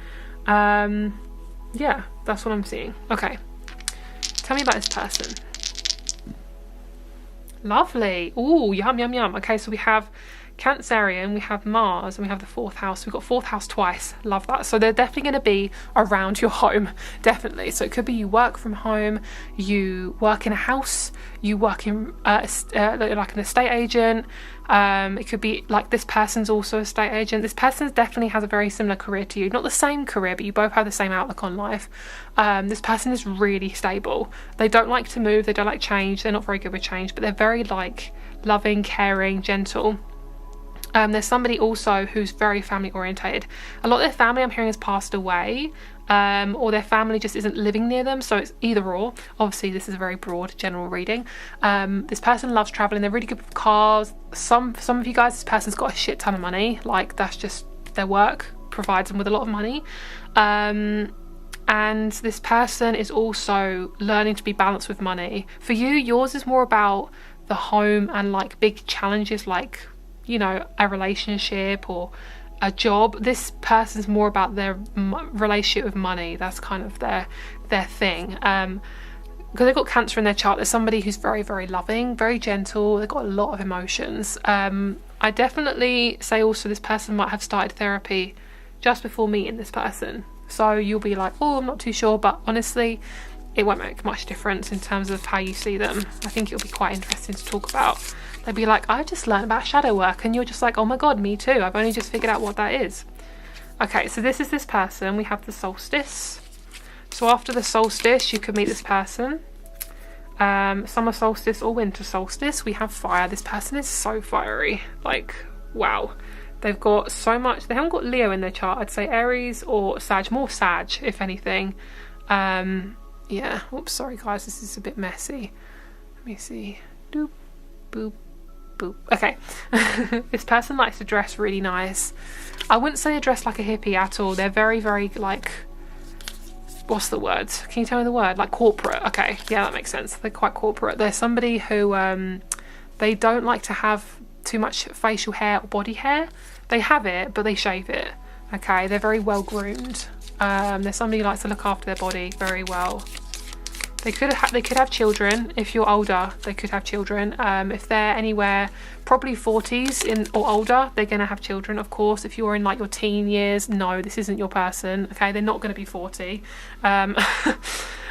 Yeah, that's what I'm seeing. Okay, tell me about this person. Lovely. Ooh, yum yum yum. Okay, so we have Cancerian, we have Mars, and we have the 4th house. We've got 4th house twice. Love that. So they're definitely going to be around your home, definitely. So it could be you work from home, you work in a house, you work in like an estate agent. It could be like this person's also a estate agent. This person definitely has a very similar career to you. Not the same career, but you both have the same outlook on life. This person is really stable. They don't like to move. They don't like change. They're not very good with change, but they're very like loving, caring, gentle. There's somebody also who's very family orientated. A lot of their family I'm hearing has passed away, or their family just isn't living near them, so it's either or. Obviously this is a very broad general reading. This person loves traveling. They're really good with cars. Some of you guys, this person's got a shit ton of money. Like that's just their work provides them with a lot of money. And this person is also learning to be balanced with money. For you, yours is more about the home and like big challenges, like, you know, a relationship or a job. This person's more about their relationship with money. That's kind of their thing. Because they've got Cancer in their chart, there's somebody who's very, very loving, very gentle. They've got a lot of emotions. I definitely say also this person might have started therapy just before meeting this person. So you'll be like, oh, I'm not too sure, but honestly, it won't make much difference in terms of how you see them. I think it'll be quite interesting to talk about. They'd be like, I just learned about shadow work, and you're just like, oh my god, me too. I've only just figured out what that is. Okay, so this is this person. We have the solstice. So after the solstice, you could meet this person. Summer solstice or winter solstice, we have fire. This person is so fiery. Like, wow. They've got so much. They haven't got Leo in their chart. I'd say Aries or Sag. More Sag, if anything. Yeah. Oops, sorry guys, this is a bit messy. Let me see. Doop, boop. Boop. Okay. This person likes to dress really nice. I wouldn't say they dress like a hippie at all. They're very, very like, what's the word? Can you tell me the word? Like corporate. Okay, yeah, that makes sense. They're quite corporate. They're somebody who they don't like to have too much facial hair or body hair. They have it, but they shave it. Okay, they're very well groomed. They're somebody who likes to look after their body very well. They could have children. If you're older, they could have children. If they're anywhere, probably 40s or older, they're going to have children, of course. If you're in like your teen years, no, this isn't your person. Okay, they're not going to be 40.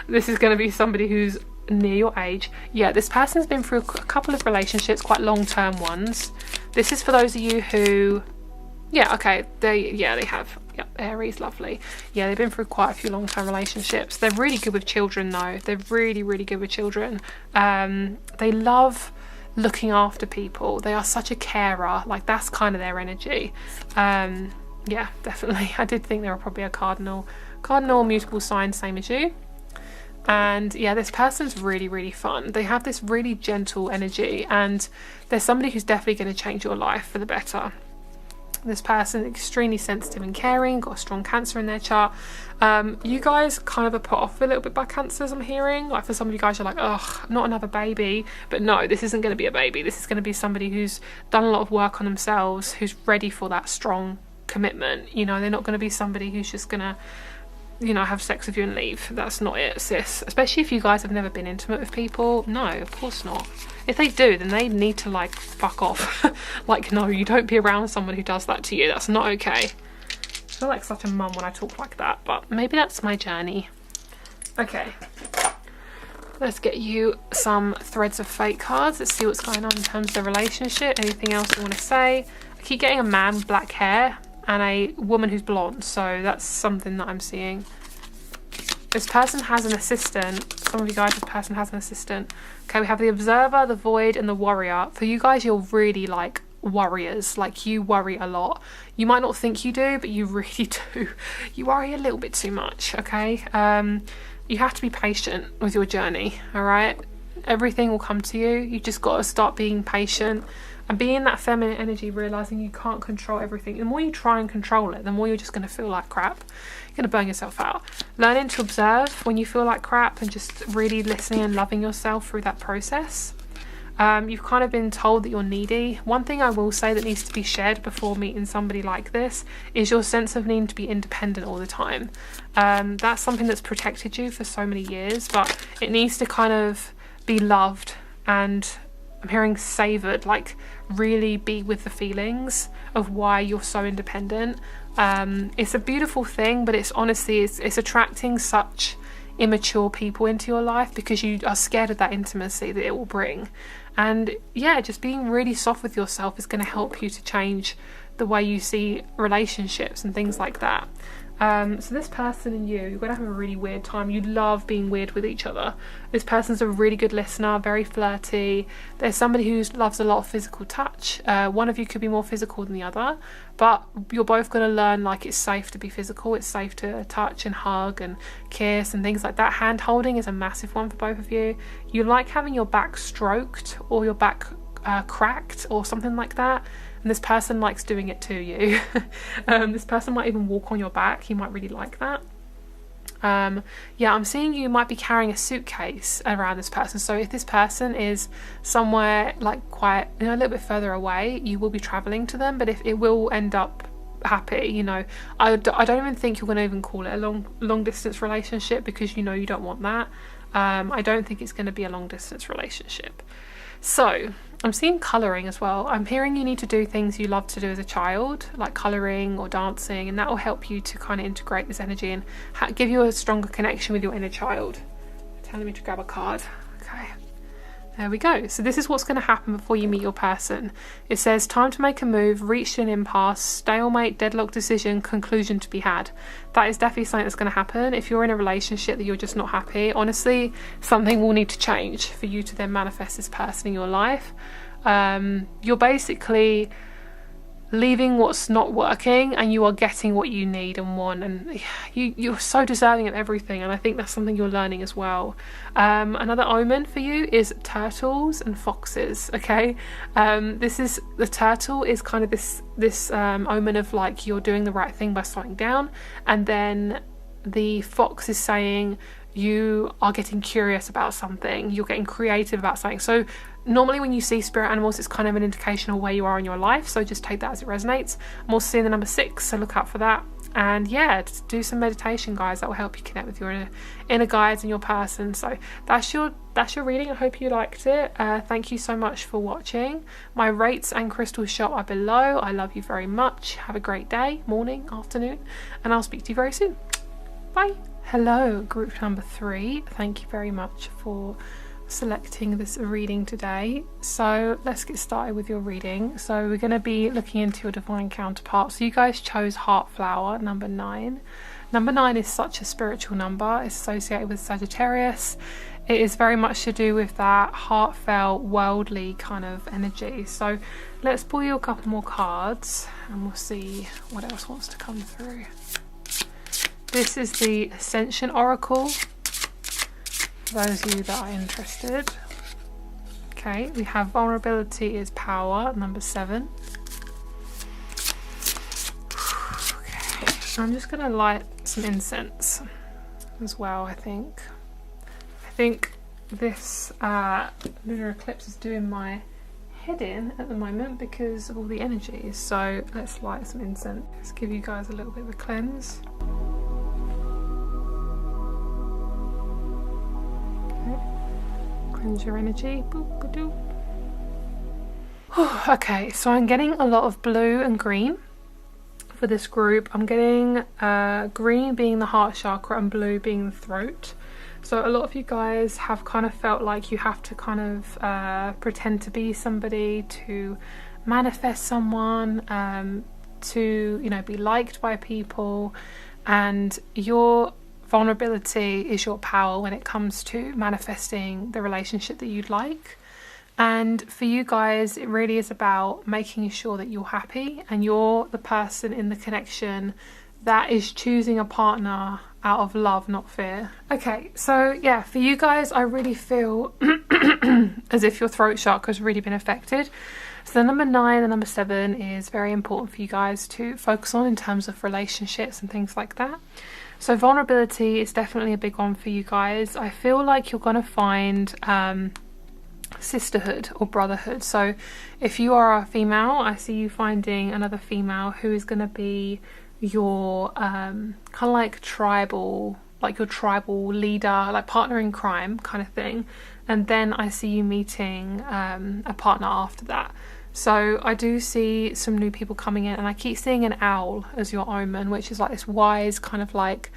This is going to be somebody who's near your age. Yeah, this person's been through a couple of relationships, quite long-term ones. This is for those of you who, yeah, okay, they have. Yep, Aries, lovely. Yeah, they've been through quite a few long-term relationships. They're really good with children though. They're really, really good with children. They love looking after people. They are such a carer. Like that's kind of their energy. Yeah, definitely. I did think they were probably a cardinal mutable sign, same as you. And yeah, this person's really, really fun. They have this really gentle energy, and there's somebody who's definitely going to change your life for the better. This person is extremely sensitive and caring, got a strong Cancer in their chart. You guys kind of are put off a little bit by Cancers, I'm hearing. Like for some of you guys, you're like, ugh, not another baby. But no, this isn't going to be a baby. This is going to be somebody who's done a lot of work on themselves, who's ready for that strong commitment. You know, they're not going to be somebody who's just going to, you know, have sex with you and leave. That's not it, sis. Especially if you guys have never been intimate with people. No, of course not. If they do, then they need to like fuck off. Like, no, you don't be around someone who does that to you. That's not okay. I feel like such a mum when I talk like that, but maybe that's my journey. Okay, let's get you some Threads of Fate cards. Let's see what's going on in terms of the relationship. Anything else you want to say? I keep getting a man with black hair and a woman who's blonde, so that's something that I'm seeing. This person has an assistant. Some of you guys, this person has an assistant. Okay, we have the Observer, the Void, and the Warrior. For you guys, you're really like warriors. Like you worry a lot. You might not think you do, but you really do. You worry a little bit too much, okay? You have to be patient with your journey, all right? Everything will come to you. You just got to start being patient and be in that feminine energy, realizing you can't control everything. The more you try and control it, the more you're just going to feel like crap. You're going to burn yourself out. Learning to observe when you feel like crap and just really listening and loving yourself through that process. You've kind of been told that you're needy. One thing I will say that needs to be shared before meeting somebody like this is your sense of needing to be independent all the time. That's something that's protected you for so many years, but it needs to kind of be loved, and I'm hearing savoured, like really be with the feelings of why you're so independent. It's a beautiful thing, but it's honestly, it's attracting such immature people into your life because you are scared of that intimacy that it will bring. And yeah, just being really soft with yourself is going to help you to change the way you see relationships and things like that. So this person and you're going to have a really weird time. You love being weird with each other. This person's a really good listener, very flirty. There's somebody who loves a lot of physical touch. One of you could be more physical than the other, but you're both going to learn like it's safe to be physical. It's safe to touch and hug and kiss and things like that. Hand holding is a massive one for both of you. You like having your back stroked or your back cracked or something like that. And this person likes doing it to you. This person might even walk on your back. You might really like that. Yeah, I'm seeing you might be carrying a suitcase around this person. So if this person is somewhere like quite, a little bit further away, you will be traveling to them. But if it will end up happy, I don't even think you're going to even call it a long distance relationship, because you don't want that. I don't think it's going to be a long distance relationship. So I'm seeing colouring as well. I'm hearing you need to do things you loved to do as a child, like colouring or dancing, and that will help you to kind of integrate this energy and give you a stronger connection with your inner child. They're telling me to grab a card. Okay, there we go. So this is what's going to happen before you meet your person. It says time to make a move, reach an impasse, stalemate, deadlock decision, conclusion to be had. That is definitely something that's going to happen. If you're in a relationship that you're just not happy, honestly, something will need to change for you to then manifest this person in your life. You're basically leaving what's not working, and you are getting what you need and want, and you're so deserving of everything, and I think that's something you're learning as well. Another omen for you is turtles and foxes. Okay, the turtle is kind of this omen of like you're doing the right thing by slowing down, and then the fox is saying you are getting curious about something, you're getting creative about something. So normally when you see spirit animals, it's kind of an indication of where you are in your life, so just take that as it resonates. I'm also seeing the number 6, so look out for that. And yeah, just do some meditation, guys. That will help you connect with your inner guides and your person. So that's your reading. I hope you liked it. Thank you so much for watching. My rates and crystal shop are below. I love you very much. Have a great day, morning, afternoon, and I'll speak to you very soon. Bye. Hello, group number 3. Thank you very much for selecting this reading today. So let's get started with your reading. So we're going to be looking into your divine counterpart. So you guys chose Heart Flower, number 9. Number 9 is such a spiritual number. It's associated with Sagittarius. It is very much to do with that heartfelt, worldly kind of energy. So let's pull you a couple more cards and we'll see what else wants to come through. This is the Ascension Oracle, for those of you that are interested. Okay, we have Vulnerability is Power, number 7. Okay, I'm just going to light some incense as well, I think. I think this lunar eclipse is doing my head in at the moment because of all the energies. So let's light some incense. Let's give you guys a little bit of a cleanse. Cleanse your energy. Okay, so I'm getting a lot of blue and green for this group. I'm getting green being the heart chakra and blue being the throat. So a lot of you guys have kind of felt like you have to kind of pretend to be somebody, to manifest someone, to be liked by people, and your vulnerability is your power when it comes to manifesting the relationship that you'd like. And for you guys, it really is about making sure that you're happy and you're the person in the connection that is choosing a partner out of love, not fear. Okay, so yeah, for you guys, I really feel as if your throat chakra has really been affected. So the number 9 and number 7 is very important for you guys to focus on in terms of relationships and things like that. So vulnerability is definitely a big one for you guys. I feel like you're going to find sisterhood or brotherhood. So if you are a female, I see you finding another female who is going to be your kind of like tribal, like your tribal leader, like partner in crime kind of thing. And then I see you meeting a partner after that. So I do see some new people coming in, and I keep seeing an owl as your omen, which is like this wise kind of like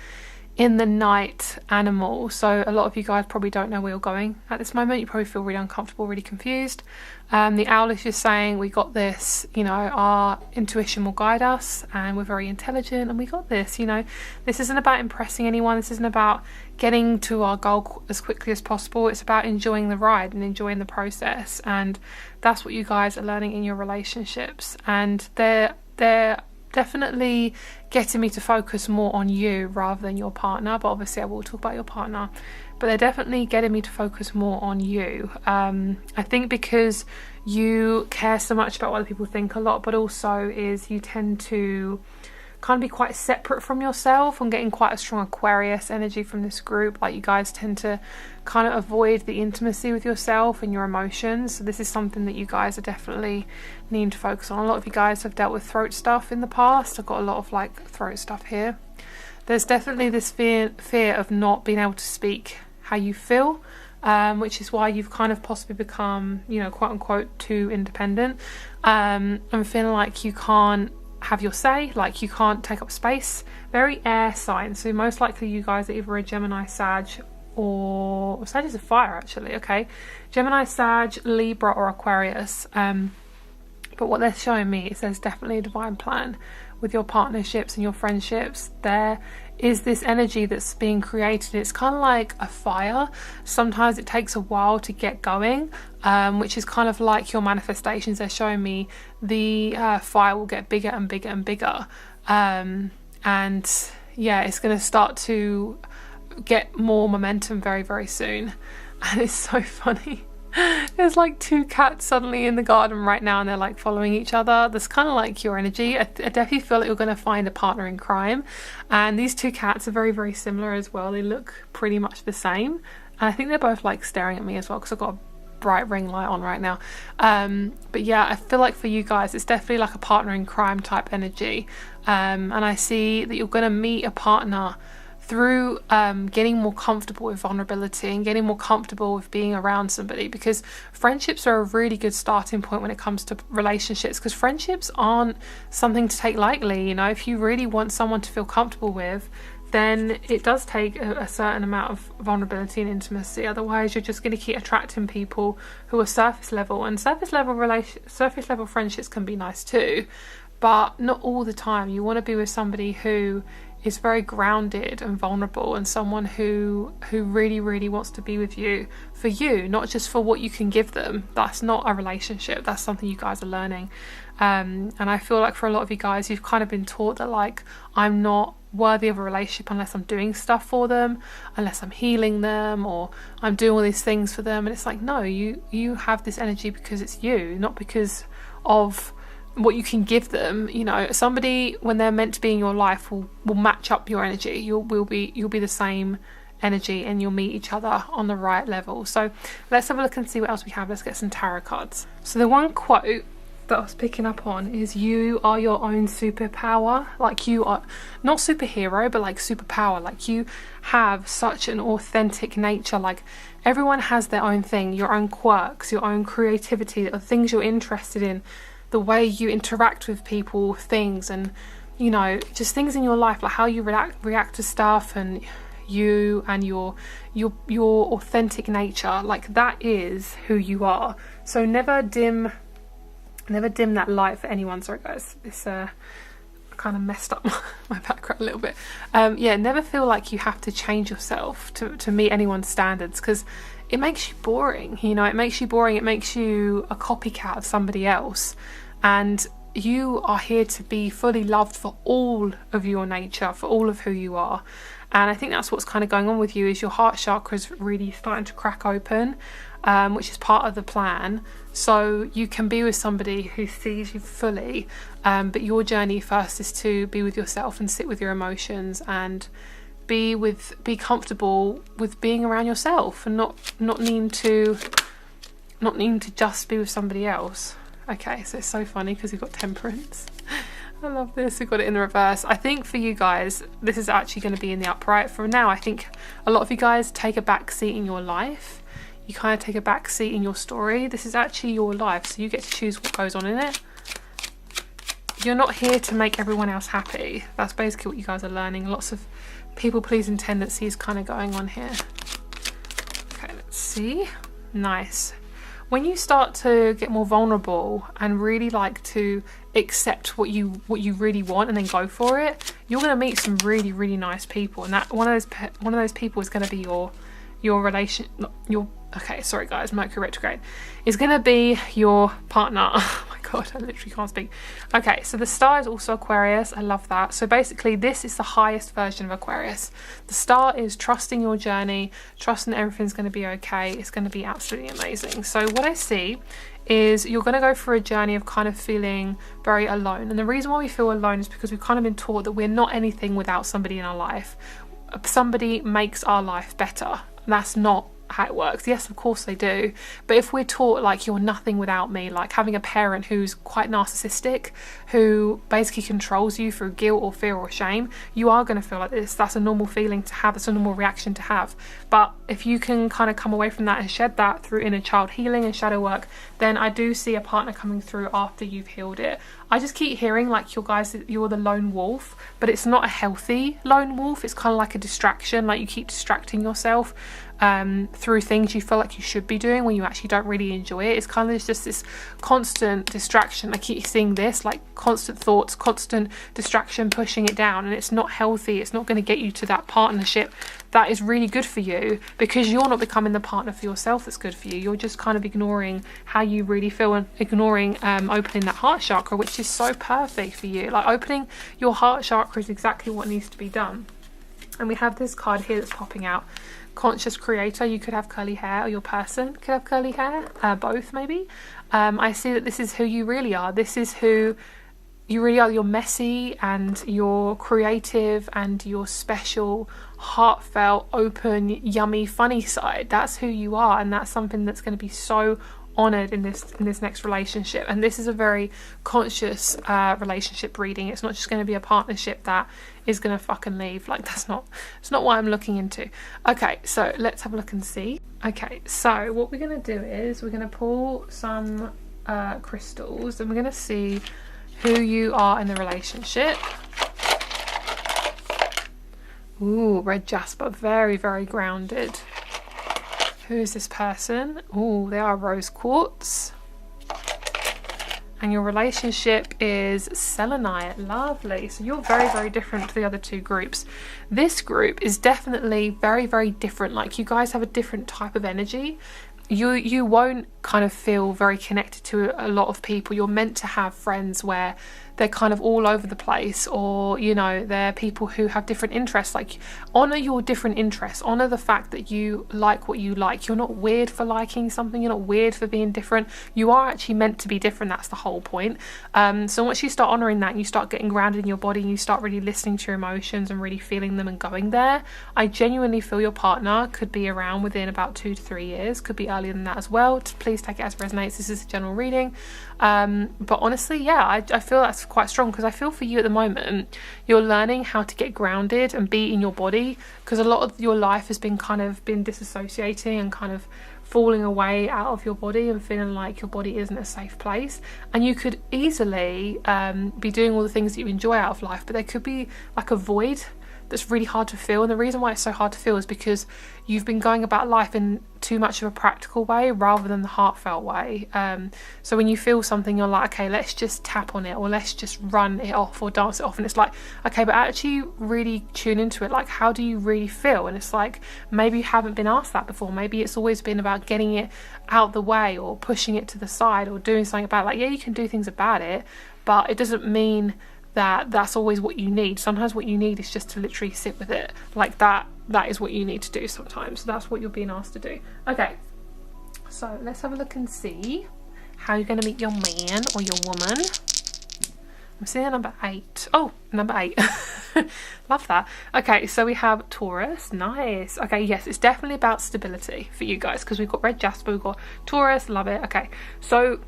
in the night animal. So a lot of you guys probably don't know where you're going at this moment. You probably feel really uncomfortable, really confused. The owl is just saying, we got this, you know, our intuition will guide us, and we're very intelligent, and we got this, you know. This isn't about impressing anyone. This isn't about getting to our goal as quickly as possible. It's about enjoying the ride and enjoying the process, and that's what you guys are learning in your relationships. And they're definitely getting me to focus more on you rather than your partner, but obviously I will talk about your partner. But they're definitely getting me to focus more on you. I think because you care so much about what other people think a lot, but also is you tend to kind of be quite separate from yourself. I'm getting quite a strong Aquarius energy from this group. Like, you guys tend to kind of avoid the intimacy with yourself and your emotions. So this is something that you guys are definitely needing to focus on. A lot of you guys have dealt with throat stuff in the past. I've got a lot of like throat stuff here. There's definitely this fear of not being able to speak how you feel, which is why you've kind of possibly become, you know, quote unquote, too independent. I'm feeling like you can't have your say, like you can't take up space. Very air sign, so most likely you guys are either a Gemini, Sag, or Sag is a fire actually, okay, Gemini, Sag, Libra or Aquarius. But what they're showing me is there's definitely a divine plan with your partnerships and your friendships. There is this energy that's being created. It's kind of like a fire. Sometimes it takes a while to get going, which is kind of like your manifestations. They're showing me the fire will get bigger and bigger and bigger. And yeah, it's going to start to get more momentum very, very soon. And it's so funny. There's like 2 cats suddenly in the garden right now, and they're like following each other. That's kind of like your energy. I definitely feel like you're going to find a partner in crime, and these 2 cats are very, very similar as well. They look pretty much the same, and I think they're both like staring at me as well because I've got a bright ring light on right now. But yeah, I feel like for you guys it's definitely like a partner in crime type energy, and I see that you're going to meet a partner through getting more comfortable with vulnerability and getting more comfortable with being around somebody, because friendships are a really good starting point when it comes to relationships, because friendships aren't something to take lightly. You know, if you really want someone to feel comfortable with, then it does take a certain amount of vulnerability and intimacy. Otherwise you're just going to keep attracting people who are surface level, and surface level friendships can be nice too, but not all the time. You want to be with somebody who is very grounded and vulnerable, and someone who really, really wants to be with you for you, not just for what you can give them. That's not a relationship. That's something you guys are learning. And I feel like for a lot of you guys, you've kind of been taught that like, I'm not worthy of a relationship unless I'm doing stuff for them, unless I'm healing them, or I'm doing all these things for them. And it's like, no, you have this energy because it's you, not because of what you can give them. You know, somebody, when they're meant to be in your life, will match up your energy. You'll be the same energy, and you'll meet each other on the right level. So let's have a look and see what else we have. Let's get some tarot cards. So the one quote that I was picking up on is, you are your own superpower. Like, you are not superhero, but like superpower. Like, you have such an authentic nature. Like, everyone has their own thing, your own quirks, your own creativity, the things you're interested in, the way you interact with people, things, and you know, just things in your life, like how you react to stuff, and you and your authentic nature. Like, that is who you are. So never dim that light for anyone. Sorry guys, this kind of messed up my background a little bit. Yeah, never feel like you have to change yourself to meet anyone's standards, because it makes you boring. You know, it makes you boring. It makes you a copycat of somebody else, and you are here to be fully loved for all of your nature, for all of who you are. And I think that's what's kind of going on with you, is your heart chakra is really starting to crack open, which is part of the plan. So you can be with somebody who sees you fully, but your journey first is to be with yourself and sit with your emotions and be comfortable with being around yourself, and not needing to just be with somebody else. Okay, so it's so funny because we've got Temperance. I love this. We've got it in the reverse. I think for you guys, this is actually going to be in the upright. For now, I think a lot of you guys take a back seat in your life. You kind of take a back seat in your story. This is actually your life, so you get to choose what goes on in it. You're not here to make everyone else happy. That's basically what you guys are learning. Lots of people-pleasing tendencies kind of going on here. Okay, let's see. Nice. When you start to get more vulnerable and really like to accept what you really want and then go for it, you're going to meet some really, really nice people, and that one of those people is going to be okay, sorry guys, Mercury retrograde is going to be your partner. Oh my god, I literally can't speak. Okay, so the star is also Aquarius. I love that. So basically this is the highest version of Aquarius. The star is trusting your journey, trusting that everything's going to be okay. It's going to be absolutely amazing. So what I see is you're going to go through a journey of kind of feeling very alone, and the reason why we feel alone is because we've kind of been taught that we're not anything without somebody in our life. Somebody makes our life better. That's not how it works. Yes, of course they do, but if we're taught like you're nothing without me, like having a parent who's quite narcissistic, who basically controls you through guilt or fear or shame, you are going to feel like this. That's a normal feeling to have. It's a normal reaction to have. But if you can kind of come away from that and shed that through inner child healing and shadow work, then I do see a partner coming through after you've healed it. I just keep hearing like you're the lone wolf, but it's not a healthy lone wolf. It's kind of like a distraction, like you keep distracting yourself through things you feel like you should be doing when you actually don't really enjoy it. It's kind of just this constant distraction. I keep seeing this like constant thoughts, constant distraction, pushing it down, and it's not healthy. It's not going to get you to that partnership that is really good for you, because you're not becoming the partner for yourself that's good for you. You're just kind of ignoring how you really feel and ignoring opening that heart chakra, which is so perfect for you. Like opening your heart chakra is exactly what needs to be done. And we have this card here that's popping out. Conscious creator. You could have curly hair, or your person could have curly hair, both maybe. I see that this is who you really are. This is who you really are. You're messy and you're creative and you're special, heartfelt, open, yummy, funny side. That's who you are, and that's something that's going to be so honored in this next relationship. And this is a very conscious relationship reading. It's not just going to be a partnership that is going to fucking leave. Like it's not what I'm looking into. Okay, so let's have a look and see. Okay, so what we're going to do is we're going to pull some crystals, and we're going to see who you are in the relationship. Ooh, red jasper, very, very grounded. Who is this person? Oh, they are rose quartz. And your relationship is selenite. Lovely. So you're very, very different to the other two groups. This group is definitely very, very different. Like you guys have a different type of energy. You won't kind of feel very connected to a lot of people. You're meant to have friends where they're kind of all over the place, or you know, they're people who have different interests. Like honor your different interests, honor the fact that you like what you like. You're not weird for liking something, you're not weird for being different. You are actually meant to be different. That's the whole point. So once you start honoring that and you start getting grounded in your body and you start really listening to your emotions and really feeling them and going there, I genuinely feel your partner could be around within about 2 to 3 years, could be earlier than that as well. Please take it as resonates. This is a general reading, but honestly, yeah, I feel that's quite strong, because I feel for you at the moment you're learning how to get grounded and be in your body, because a lot of your life has been disassociating and kind of falling away out of your body and feeling like your body isn't a safe place. And you could easily be doing all the things that you enjoy out of life, but there could be like a void that's really hard to feel. And the reason why it's so hard to feel is because you've been going about life in too much of a practical way rather than the heartfelt way. So when you feel something, you're like, okay, let's just tap on it, or let's just run it off or dance it off. And it's like, okay, but actually really tune into it. Like, how do you really feel? And it's like, maybe you haven't been asked that before. Maybe it's always been about getting it out the way or pushing it to the side or doing something about it. Like, yeah, you can do things about it, but it doesn't mean that that's always what you need. Sometimes what you need is just to literally sit with it. Like that is what you need to do sometimes. So that's what you're being asked to do. Okay, so let's have a look and see how you're going to meet your man or your woman. I'm seeing number 8. Oh, number 8. Love that. Okay, so we have Taurus. Nice. Okay, yes, it's definitely about stability for you guys, because we've got red jasper, we've got Taurus. Love it. Okay, so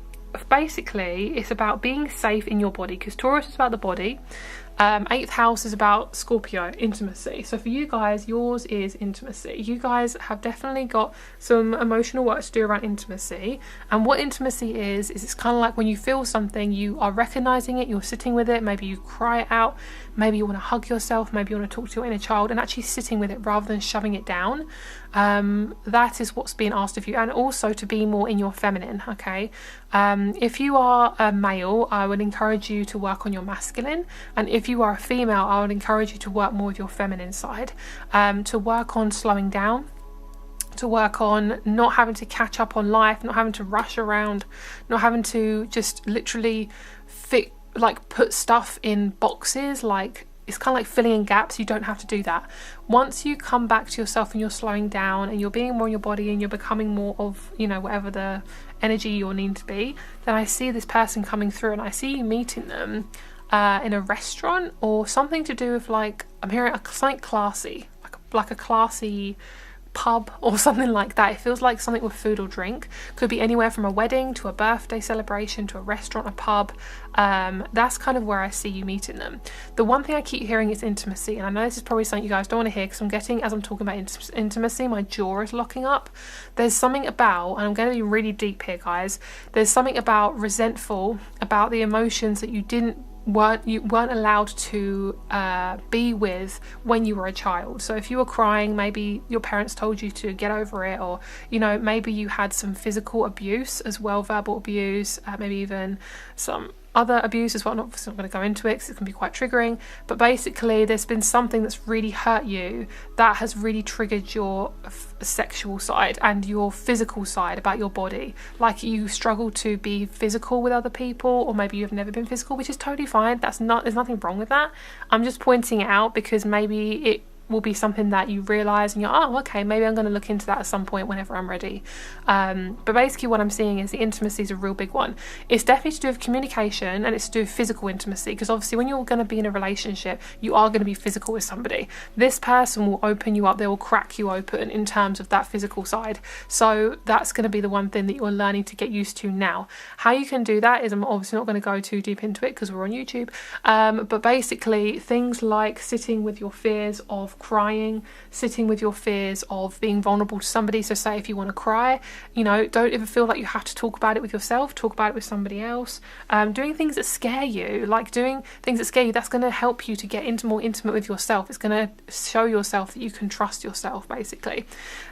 basically it's about being safe in your body, because Taurus is about the body. 8th house is about Scorpio, intimacy. So for you guys, yours is intimacy. You guys have definitely got some emotional work to do around intimacy. And what intimacy is it's kind of like when you feel something, you are recognizing it, you're sitting with it, maybe you cry it out, maybe you want to hug yourself, maybe you want to talk to your inner child, and actually sitting with it rather than shoving it down. That is what's being asked of you. And also to be more in your feminine. Okay, if you are a male, I would encourage you to work on your masculine, and if you are a female, I would encourage you to work more with your feminine side, to work on slowing down, to work on not having to catch up on life, not having to rush around, not having to just literally put stuff in boxes. Like, it's kind of like filling in gaps. You don't have to do that. Once you come back to yourself and you're slowing down and you're being more in your body and you're becoming more of, you know, whatever the energy you're needing to be, then I see this person coming through, and I see you meeting them in a restaurant or something to do with, like, I'm hearing something classy, like a classy pub or something like that. It feels like something with food or drink. Could be anywhere from a wedding to a birthday celebration to a restaurant, a pub. That's kind of where I see you meeting them. The one thing I keep hearing is intimacy, and I know this is probably something you guys don't want to hear, because I'm getting, as I'm talking about intimacy, my jaw is locking up. There's something about, and I'm going to be really deep here, guys, there's something about resentful about the emotions that you weren't allowed to be with when you were a child. So if you were crying, maybe your parents told you to get over it, or, you know, maybe you had some physical abuse as well, verbal abuse, maybe even some other abuse as well. I'm not going to go into it because it can be quite triggering, but basically there's been something that's really hurt you that has really triggered your sexual side and your physical side about your body. Like, you struggle to be physical with other people, or maybe you've never been physical, which is totally fine. There's nothing wrong with that. I'm just pointing it out because maybe it will be something that you realise and you're, oh, okay, maybe I'm going to look into that at some point whenever I'm ready. But basically what I'm seeing is the intimacy is a real big one. It's definitely to do with communication, and it's to do with physical intimacy, because obviously when you're going to be in a relationship, you are going to be physical with somebody. This person will open you up, they will crack you open in terms of that physical side. So that's going to be the one thing that you're learning to get used to now. How you can do that is, I'm obviously not going to go too deep into it because we're on YouTube, but basically things like sitting with your fears of crying, sitting with your fears of being vulnerable to somebody. So say if you want to cry, you know, don't ever feel like you have to talk about it with yourself, talk about it with somebody else. Doing things that scare you, like doing things that scare you, that's going to help you to get more intimate with yourself. It's going to show yourself that you can trust yourself, basically.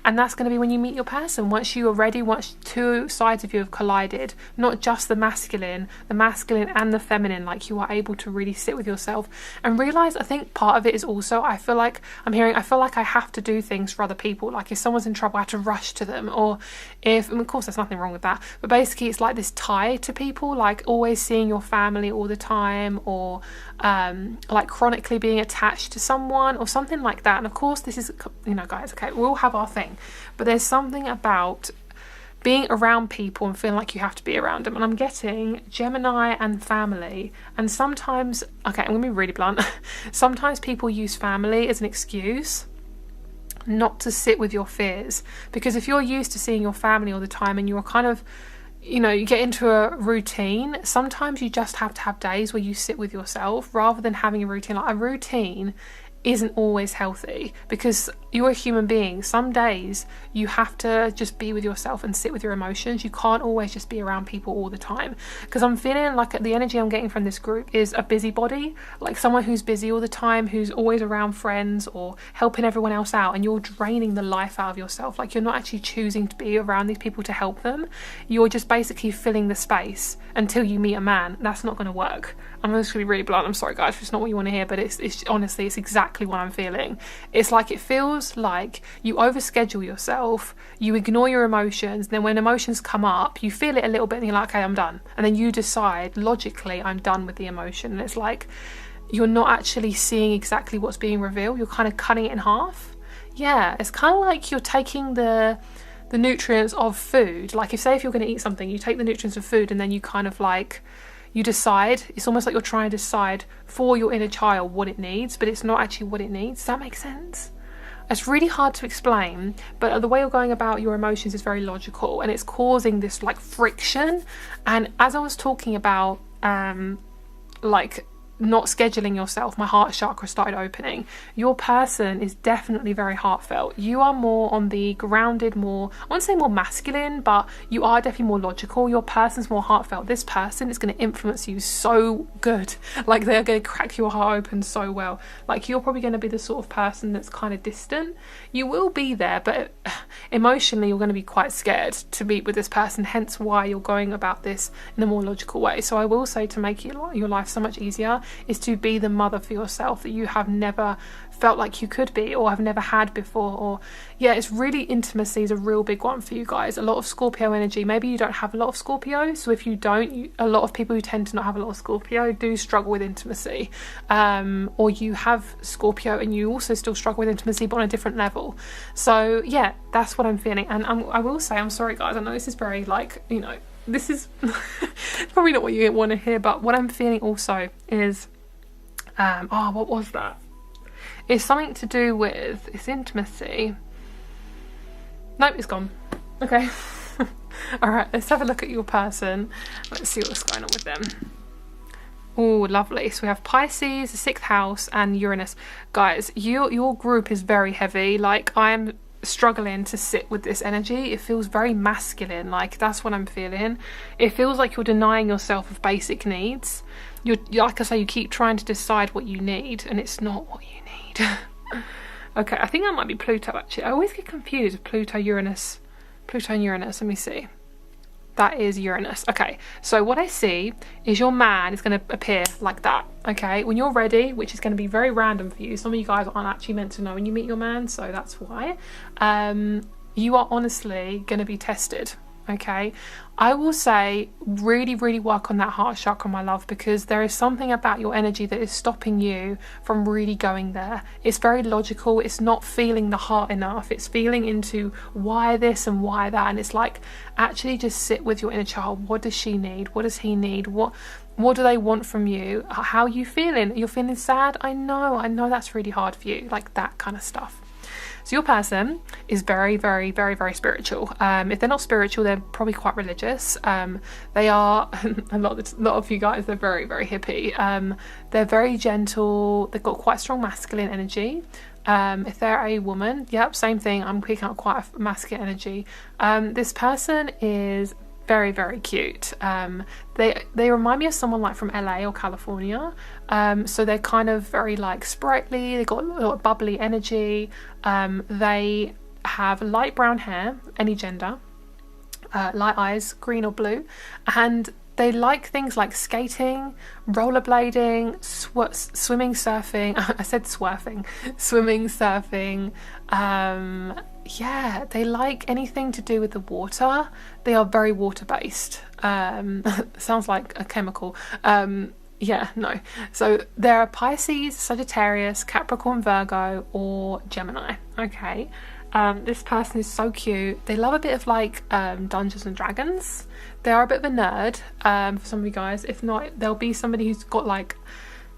And that's going to be when you meet your person. Once you are ready, once two sides of you have collided, not just the masculine and the feminine, like you are able to really sit with yourself and realize, I think part of it is also, I feel like I have to do things for other people. Like if someone's in trouble, I have to rush to them, or if, and of course there's nothing wrong with that, but basically it's like this tie to people, like always seeing your family all the time, or like chronically being attached to someone or something like that. And of course this is, you know, guys, okay, we all have our thing, but there's something about being around people and feeling like you have to be around them. And I'm getting Gemini and family, and sometimes, okay, I'm gonna be really blunt, sometimes people use family as an excuse not to sit with your fears, because if you're used to seeing your family all the time and you're kind of, you know, you get into a routine, sometimes you just have to have days where you sit with yourself rather than having a routine. Like a routine isn't always healthy, because you're a human being. Some days you have to just be with yourself and sit with your emotions. You can't always just be around people all the time, because I'm feeling like the energy I'm getting from this group is a busybody, like someone who's busy all the time, who's always around friends or helping everyone else out, and you're draining the life out of yourself. Like you're not actually choosing to be around these people to help them. You're just basically filling the space until you meet a man. That's not going to work. I'm just going to be really blunt. I'm sorry guys if it's not what you want to hear, but it's honestly, it's exactly what I'm feeling. It's like, it feels like you overschedule yourself, you ignore your emotions, then when emotions come up, you feel it a little bit and you're like, okay, I'm done. And then you decide logically, I'm done with the emotion. And it's like, you're not actually seeing exactly what's being revealed. You're kind of cutting it in half. Yeah, it's kind of like you're taking the nutrients of food. Like if you're going to eat something, you take the nutrients of food and then you kind of like, you decide. It's almost like you're trying to decide for your inner child what it needs, but it's not actually what it needs. Does that make sense? It's really hard to explain, but the way you're going about your emotions is very logical, and it's causing this like friction. And as I was talking about like not scheduling yourself, my heart chakra started opening. Your person is definitely very heartfelt. You are more on the grounded, more, I won't say more masculine, but you are definitely more logical. Your person's more heartfelt. This person is going to influence you so good. Like they're going to crack your heart open so well. Like you're probably going to be the sort of person that's kind of distant. You will be there, but emotionally you're going to be quite scared to meet with this person, hence why you're going about this in a more logical way. So I will say, to make your life so much easier, is to be the mother for yourself that you have never felt like you could be or have never had before. Or yeah, it's really, intimacy is a real big one for you guys. A lot of Scorpio energy. Maybe you don't have a lot of Scorpio, so if you don't, a lot of people who tend to not have a lot of Scorpio do struggle with intimacy, or you have Scorpio and you also still struggle with intimacy but on a different level. So yeah, that's what I'm feeling. And I will say, I'm sorry guys, I know this is very like, you know, this is probably not what you want to hear, but what I'm feeling also is what was that? It's something to do with, it's intimacy. Nope, it's gone. Okay. All right, let's have a look at your person. Let's see what's going on with them. Oh, lovely. So we have Pisces, the 6th house, and Uranus. Guys, your group is very heavy. Like, I'm struggling to sit with this energy. It feels very masculine. Like, that's what I'm feeling. It feels like you're denying yourself of basic needs. You're, like I say, you keep trying to decide what you need, and it's not what you need. Okay, I think that might be Pluto, actually. I always get confused with Pluto, Uranus. Pluto and Uranus, let me see. That is Uranus. Okay, so what I see is your man is going to appear like that. Okay, when you're ready, which is going to be very random for you. Some of you guys aren't actually meant to know when you meet your man, so that's why. You are honestly going to be tested. Okay, I will say really, really work on that heart chakra, my love, because there is something about your energy that is stopping you from really going there. It's very logical. It's not feeling the heart enough. It's feeling into why this and why that. And it's like, actually just sit with your inner child. What does she need? What does he need? What do they want from you? How are you feeling? You're feeling sad? I know that's really hard for you. Like that kind of stuff. So your person is very, very, very, very spiritual. If they're not spiritual, they're probably quite religious. They are, a lot of you guys, they're very, very hippie. They're very gentle. They've got quite strong masculine energy. If they're a woman, yep, same thing. I'm picking up quite a masculine energy. This person is very, very cute. They remind me of someone like from LA or California. So they're kind of very like sprightly. They've got a lot of bubbly energy. They have light brown hair, any gender, light eyes, green or blue, and they like things like skating, rollerblading, swimming, surfing. I said swerfing. Swimming, surfing. Yeah, they like anything to do with the water. They are very water-based. Sounds like a chemical. Yeah, no. So there are Pisces, Sagittarius, Capricorn, Virgo, or Gemini. Okay. This person is so cute. They love a bit of like Dungeons and Dragons. They are a bit of a nerd for some of you guys. If not, there'll be somebody who's got like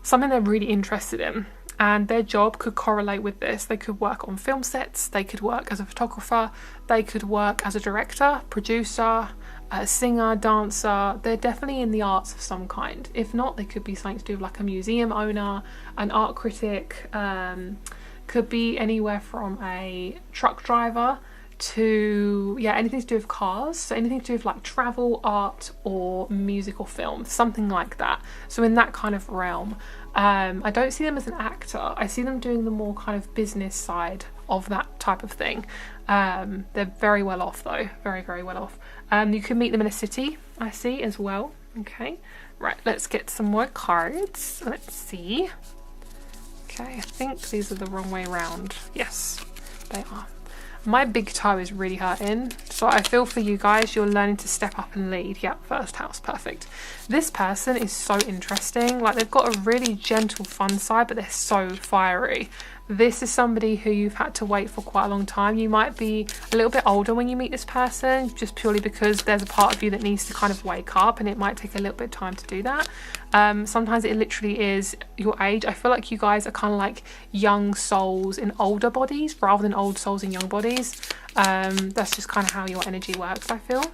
something they're really interested in, and their job could correlate with this. They could work on film sets, they could work as a photographer, they could work as a director, producer, a singer, dancer. They're definitely in the arts of some kind. If not, they could be something to do with like a museum owner, an art critic, could be anywhere from a truck driver to, yeah, anything to do with cars. So anything to do with like travel, art, or music or film, something like that. So in that kind of realm. I don't see them as an actor. I see them doing the more kind of business side of that type of thing. They're very well off though, very, very well off. You can meet them in a city, I see, as well. Okay, right, let's get some more cards. Let's see. Okay, I think these are the wrong way around. Yes, they are. My big toe is really hurting. So I feel for you guys, you're learning to step up and lead. Yep, first house, perfect. This person is so interesting. Like, they've got a really gentle, fun side, but they're so fiery. This is somebody who you've had to wait for quite a long time. You might be a little bit older when you meet this person, just purely because there's a part of you that needs to kind of wake up, and it might take a little bit of time to do that. Sometimes it literally is your age. I feel like you guys are kind of like young souls in older bodies rather than old souls in young bodies. That's just kind of how your energy works, I feel.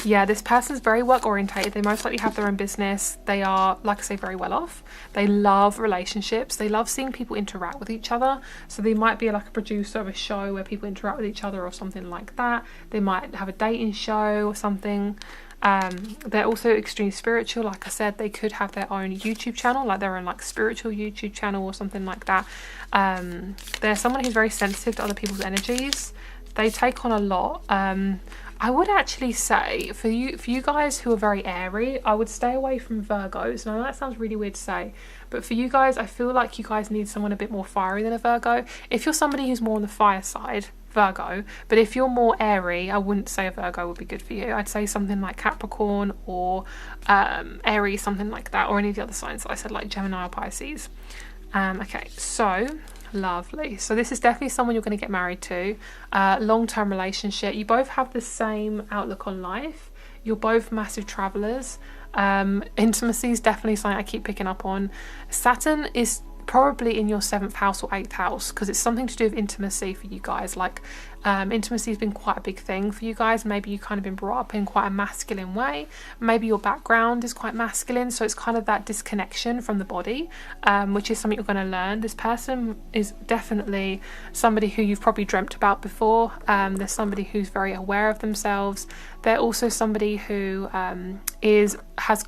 Yeah, this person's very work orientated. They most likely have their own business. They are, like I say, very well off. They love relationships. They love seeing people interact with each other. So they might be like a producer of a show where people interact with each other or something like that. They might have a dating show or something. They're also extremely spiritual. Like I said, they could have their own YouTube channel, like their own like spiritual YouTube channel or something like that. They're someone who's very sensitive to other people's energies. They take on a lot. I would actually say for you guys who are very airy, I would stay away from Virgos. Now that sounds really weird to say, but for you guys, I feel like you guys need someone a bit more fiery than a Virgo. If you're somebody who's more on the fire side, Virgo, but if you're more airy, I wouldn't say a Virgo would be good for you. I'd say something like Capricorn or Aries, something like that, or any of the other signs that I said, like Gemini or Pisces. Okay, so lovely. So this is definitely someone you're going to get married to. Long-term relationship. You both have the same outlook on life. You're both massive travelers. Intimacy is definitely something I keep picking up on. Saturn is probably in your 7th house or 8th house because it's something to do with intimacy for you guys. Like intimacy has been quite a big thing for you guys. Maybe you've kind of been brought up in quite a masculine way. Maybe your background is quite masculine, so it's kind of that disconnection from the body, which is something you're going to learn. This person is definitely somebody who you've probably dreamt about before. There's somebody who's very aware of themselves. They're also somebody who has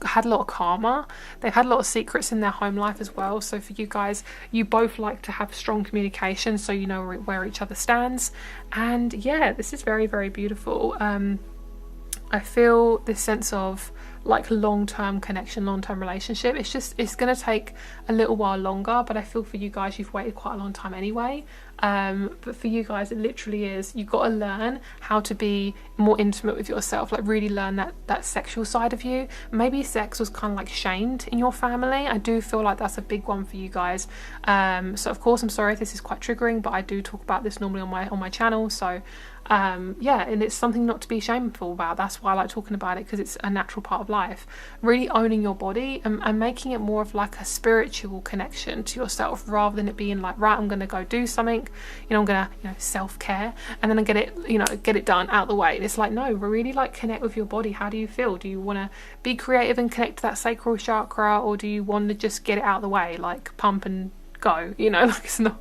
had a lot of karma. They've had a lot of secrets in their home life as well. So for you guys, you both like to have strong communication, so you know where each other stands. And yeah, this is very, very beautiful. I feel this sense of like long-term connection, long-term relationship. It's going to take a little while longer, but I feel for you guys, you've waited quite a long time anyway. But for you guys, it literally is, you've got to learn how to be more intimate with yourself, like really learn that sexual side of you. Maybe sex was kind of like shamed in your family. I do feel like that's a big one for you guys. So of course, I'm sorry if this is quite triggering, but I do talk about this normally on my channel. So yeah, and it's something not to be shameful about. That's why I like talking about it, because it's a natural part of life. Really owning your body and making it more of like a spiritual connection to yourself, rather than it being like, right, I'm gonna go do something, I'm gonna self-care and then I get it done out the way. And it's like, no, really like connect with your body. How do you feel? Do you want to be creative and connect to that sacral chakra, or do you want to just get it out of the way, like pump and go, like it's not,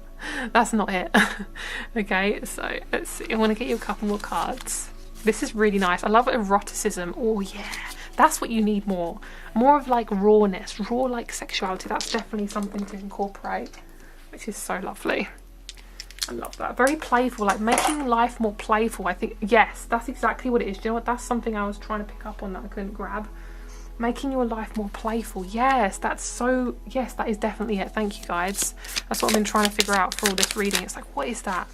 that's not it. Okay, so let's see. I want to get you a couple more cards. This is really nice. I love eroticism. Oh yeah, that's what you need more of, like rawness, raw like sexuality. That's definitely something to incorporate, which is so lovely. I love that. Very playful, like making life more playful. I think, yes, that's exactly what it is. Do you know what? That's something I was trying to pick up on that I couldn't grab. Making your life more playful. Yes, that is definitely it. Thank you, guys. That's what I've been trying to figure out for all this reading. It's like, what is that?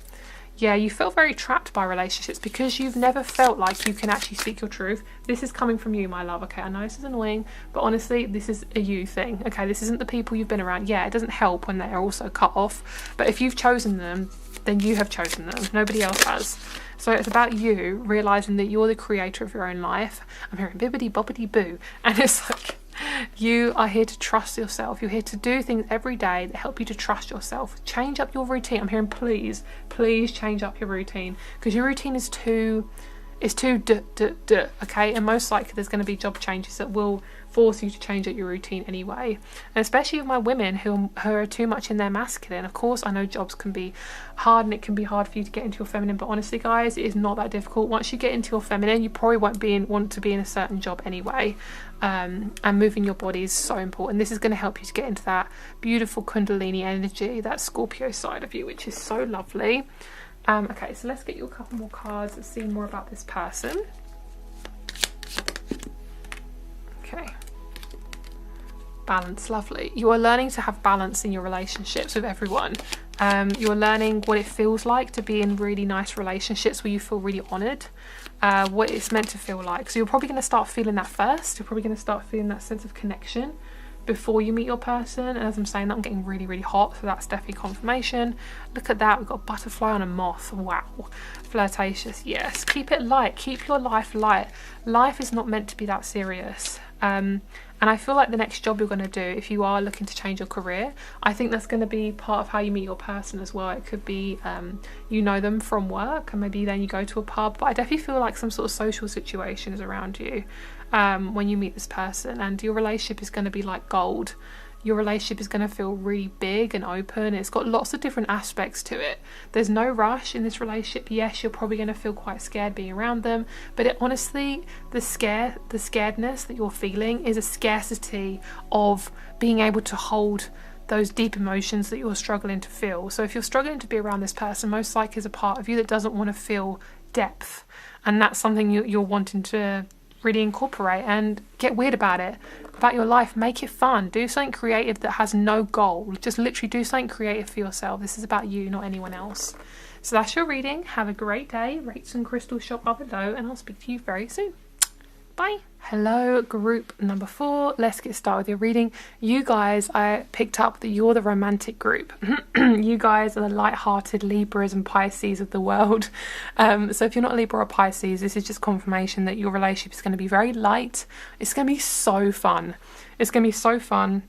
Yeah, you feel very trapped by relationships because you've never felt like you can actually speak your truth. This is coming from you, my love. Okay, I know this is annoying, but honestly, this is a you thing. Okay, this isn't the people you've been around. Yeah, it doesn't help when they are also cut off, but if you've chosen them, then you have chosen them. Nobody else has. So it's about you realizing that you're the creator of your own life. I'm hearing bibbidi bobbidi boo, and it's like, you are here to trust yourself. You're here to do things every day that help you to trust yourself. Change up your routine. I'm hearing please change up your routine, because your routine is too okay, and most likely there's going to be job changes that will force you to change up your routine anyway. And especially with my women who are too much in their masculine. Of course, I know jobs can be hard and it can be hard for you to get into your feminine, but honestly guys, it is not that difficult. Once you get into your feminine, you probably won't want to be in a certain job anyway. And moving your body is so important. This is going to help you to get into that beautiful Kundalini energy, that Scorpio side of you, which is so lovely. Okay, so let's get you a couple more cards and see more about this person. Okay. Balance, lovely. You are learning to have balance in your relationships with everyone. You're learning what it feels like to be in really nice relationships where you feel really honoured, what it's meant to feel like. So you're probably going to start feeling that first. You're probably going to start feeling that sense of connection before you meet your person. And as I'm saying that, I'm getting really, really hot, so that's definitely confirmation. Look at that, we've got a butterfly on a moth. Wow. Flirtatious, yes. Keep it light, keep your life light. Life is not meant to be that serious. And I feel like the next job you're going to do, if you are looking to change your career, I think that's going to be part of how you meet your person as well. It could be you know them from work, and maybe then you go to a pub, but I definitely feel like some sort of social situation is around you when you meet this person, and your relationship is going to be like gold. Your relationship is going to feel really big and open. It's got lots of different aspects to it. There's no rush in this relationship. Yes, you're probably going to feel quite scared being around them, but honestly, the scaredness that you're feeling is a scarcity of being able to hold those deep emotions that you're struggling to feel. So if you're struggling to be around this person, most likely is a part of you that doesn't want to feel depth, and that's something you're wanting to really incorporate and get weird about it, about your life. Make it fun. Do something creative that has no goal. Just literally do something creative for yourself. This is about you, not anyone else. So that's your reading. Have a great day. Rates and crystals shop up below, and I'll speak to you very soon. Bye. Hello, group number 4. Let's get started with your reading. You guys, I picked up that you're the romantic group. You guys are the light-hearted Libras and Pisces of the world. So if you're not a Libra or Pisces, this is just confirmation that your relationship is going to be very light. It's going to be so fun. It's going to be so fun.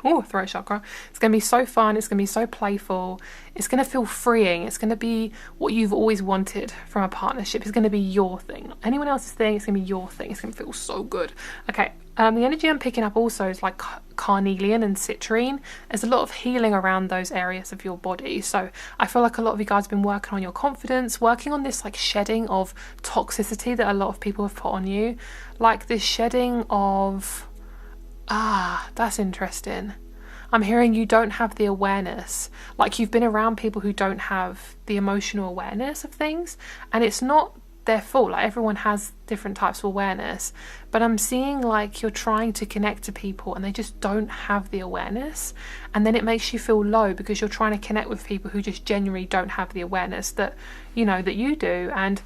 Oh, throat chakra. It's going to be so fun. It's going to be so playful. It's going to feel freeing. It's going to be what you've always wanted from a partnership. It's going to be your thing. Not anyone else's thing. It's going to be your thing. It's going to feel so good. Okay. The energy I'm picking up also is like carnelian and citrine. There's a lot of healing around those areas of your body. So I feel like a lot of you guys have been working on your confidence, working on this like shedding of toxicity that a lot of people have put on you. Like this shedding of... that's interesting. I'm hearing you don't have the awareness. Like you've been around people who don't have the emotional awareness of things, and it's not their fault. Like everyone has different types of awareness, but I'm seeing like you're trying to connect to people and they just don't have the awareness, and then it makes you feel low because you're trying to connect with people who just genuinely don't have the awareness that you know that you do. And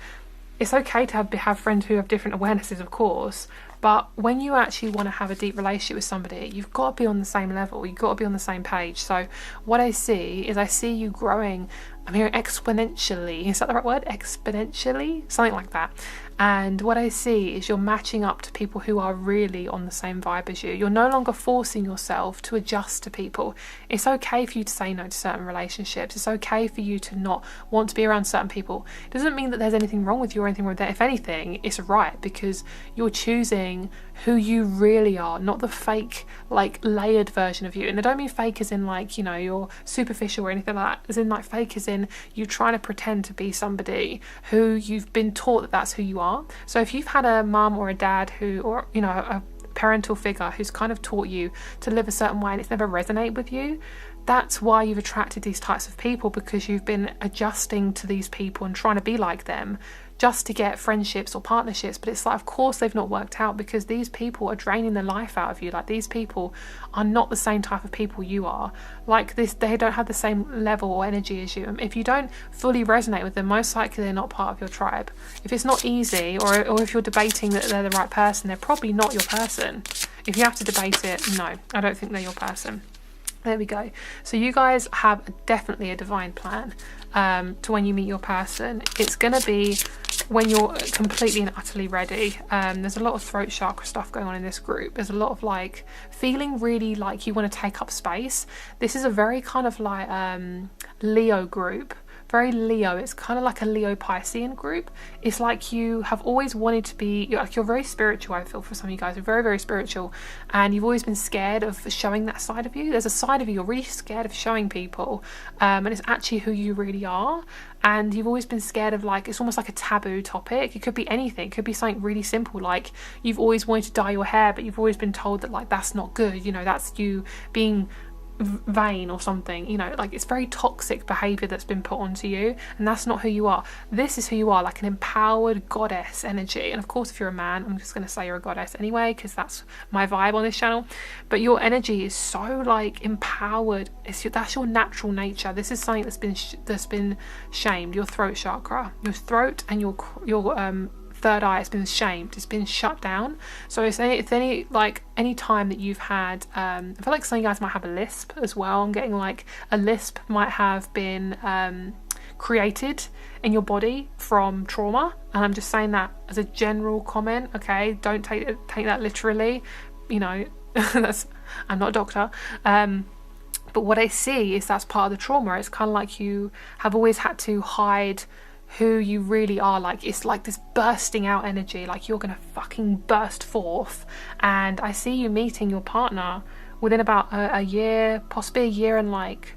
it's okay to have friends who have different awarenesses, of course, but when you actually want to have a deep relationship with somebody, you've got to be on the same level. You've got to be on the same page. So what I see is I see you growing, I'm hearing exponentially. Is that the right word? Exponentially? Something like that. And what I see is you're matching up to people who are really on the same vibe as you. You're no longer forcing yourself to adjust to people. It's okay for you to say no to certain relationships. It's okay for you to not want to be around certain people. It doesn't mean that there's anything wrong with you or anything wrong with that. If anything, it's right because you're choosing who you really are, not the fake, like layered version of you. And I don't mean fake as in like, you know, you're superficial or anything like that. As in like fake as in you trying to pretend to be somebody who you've been taught that that's who you are. So if you've had a mum or a dad who, or you know, a parental figure who's kind of taught you to live a certain way and it's never resonated with you, that's why you've attracted these types of people, because you've been adjusting to these people and trying to be like them just to get friendships or partnerships. But it's like, of course they've not worked out because these people are draining the life out of you. Like these people are not the same type of people you are. Like this, they don't have the same level or energy as you. And if you don't fully resonate with them, most likely they're not part of your tribe. If it's not easy, or if you're debating that they're the right person, they're probably not your person. If you have to debate it, no, I don't think they're your person. There we go. So you guys have definitely a divine plan to when you meet your person. It's going to be when you're completely and utterly ready. There's a lot of throat chakra stuff going on in this group. There's a lot of like feeling really like you want to take up space. This is a very kind of like Leo group. Very Leo. It's kind of like a Leo Piscean group. It's like you have always wanted to be, you're very spiritual. I feel for some of you guys, you're very, very spiritual, and you've always been scared of showing that side of you. There's a side of you you're really scared of showing people, and it's actually who you really are. And you've always been scared of, like, it's almost like a taboo topic. It could be anything. It could be something really simple, like you've always wanted to dye your hair, but you've always been told that like that's not good. You know, that's you being vain or something, you know, like it's very toxic behavior that's been put onto you, and that's not who you are. This is who you are, like an empowered goddess energy. And of course, if you're a man, I'm just going to say you're a goddess anyway, because that's my vibe on this channel. But your energy is so like empowered. That's your natural nature. This is something that's been shamed. Your throat chakra, your throat, and your third eye has been shamed. It's been shut down. So it's any time that you've had I feel like some of you guys might have a lisp as well. I'm getting like a lisp might have been created in your body from trauma, and I'm just saying that as a general comment, okay? Don't take that literally, you know. I'm not a doctor, but what I see is that's part of the trauma. It's kind of like you have always had to hide who you really are. Like it's like this bursting out energy, like you're gonna fucking burst forth. And I see you meeting your partner within about a year, possibly a year and like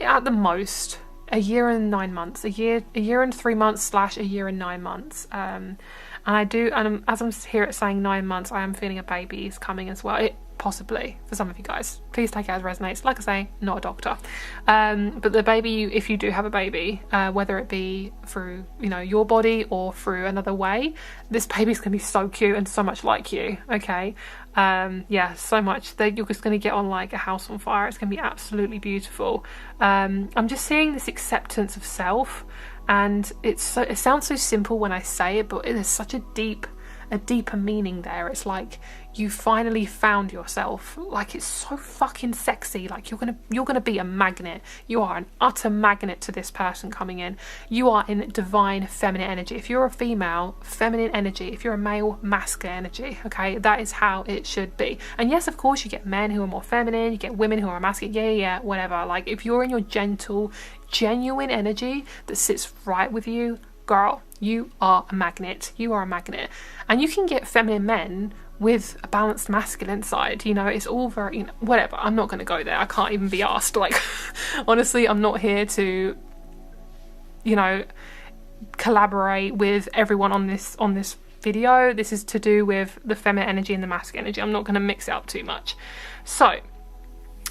at the most a year and 9 months, a year and 3 months / a year and 9 months. And as I'm here at saying 9 months, I am feeling a baby is coming as well. Possibly for some of you guys, please take it as resonates. Like I say, not a doctor, but the baby, if you do have a baby, whether it be through, you know, your body or through another way, this baby's gonna be so cute and so much like you. Okay, yeah, so much that you're just gonna get on like a house on fire. It's gonna be absolutely beautiful. I'm just seeing this acceptance of self, and it sounds so simple when I say it, but it is such a deeper meaning there. It's like you finally found yourself. Like it's so fucking sexy. Like you're gonna be a magnet. You are an utter magnet to this person coming in. You are in divine feminine energy. If you're a female, feminine energy. If you're a male, masculine energy. Okay, that is how it should be. And yes, of course, you get men who are more feminine. You get women who are masculine. Yeah, whatever. Like if you're in your gentle, genuine energy that sits right with you, girl, you are a magnet. You are a magnet. And you can get feminine men with a balanced masculine side, you know. It's all very, you know, whatever. I'm not going to go there. I can't even be asked. Like honestly, I'm not here to, you know, collaborate with everyone on this video. This is to do with the feminine energy and the masculine energy. I'm not going to mix it up too much. So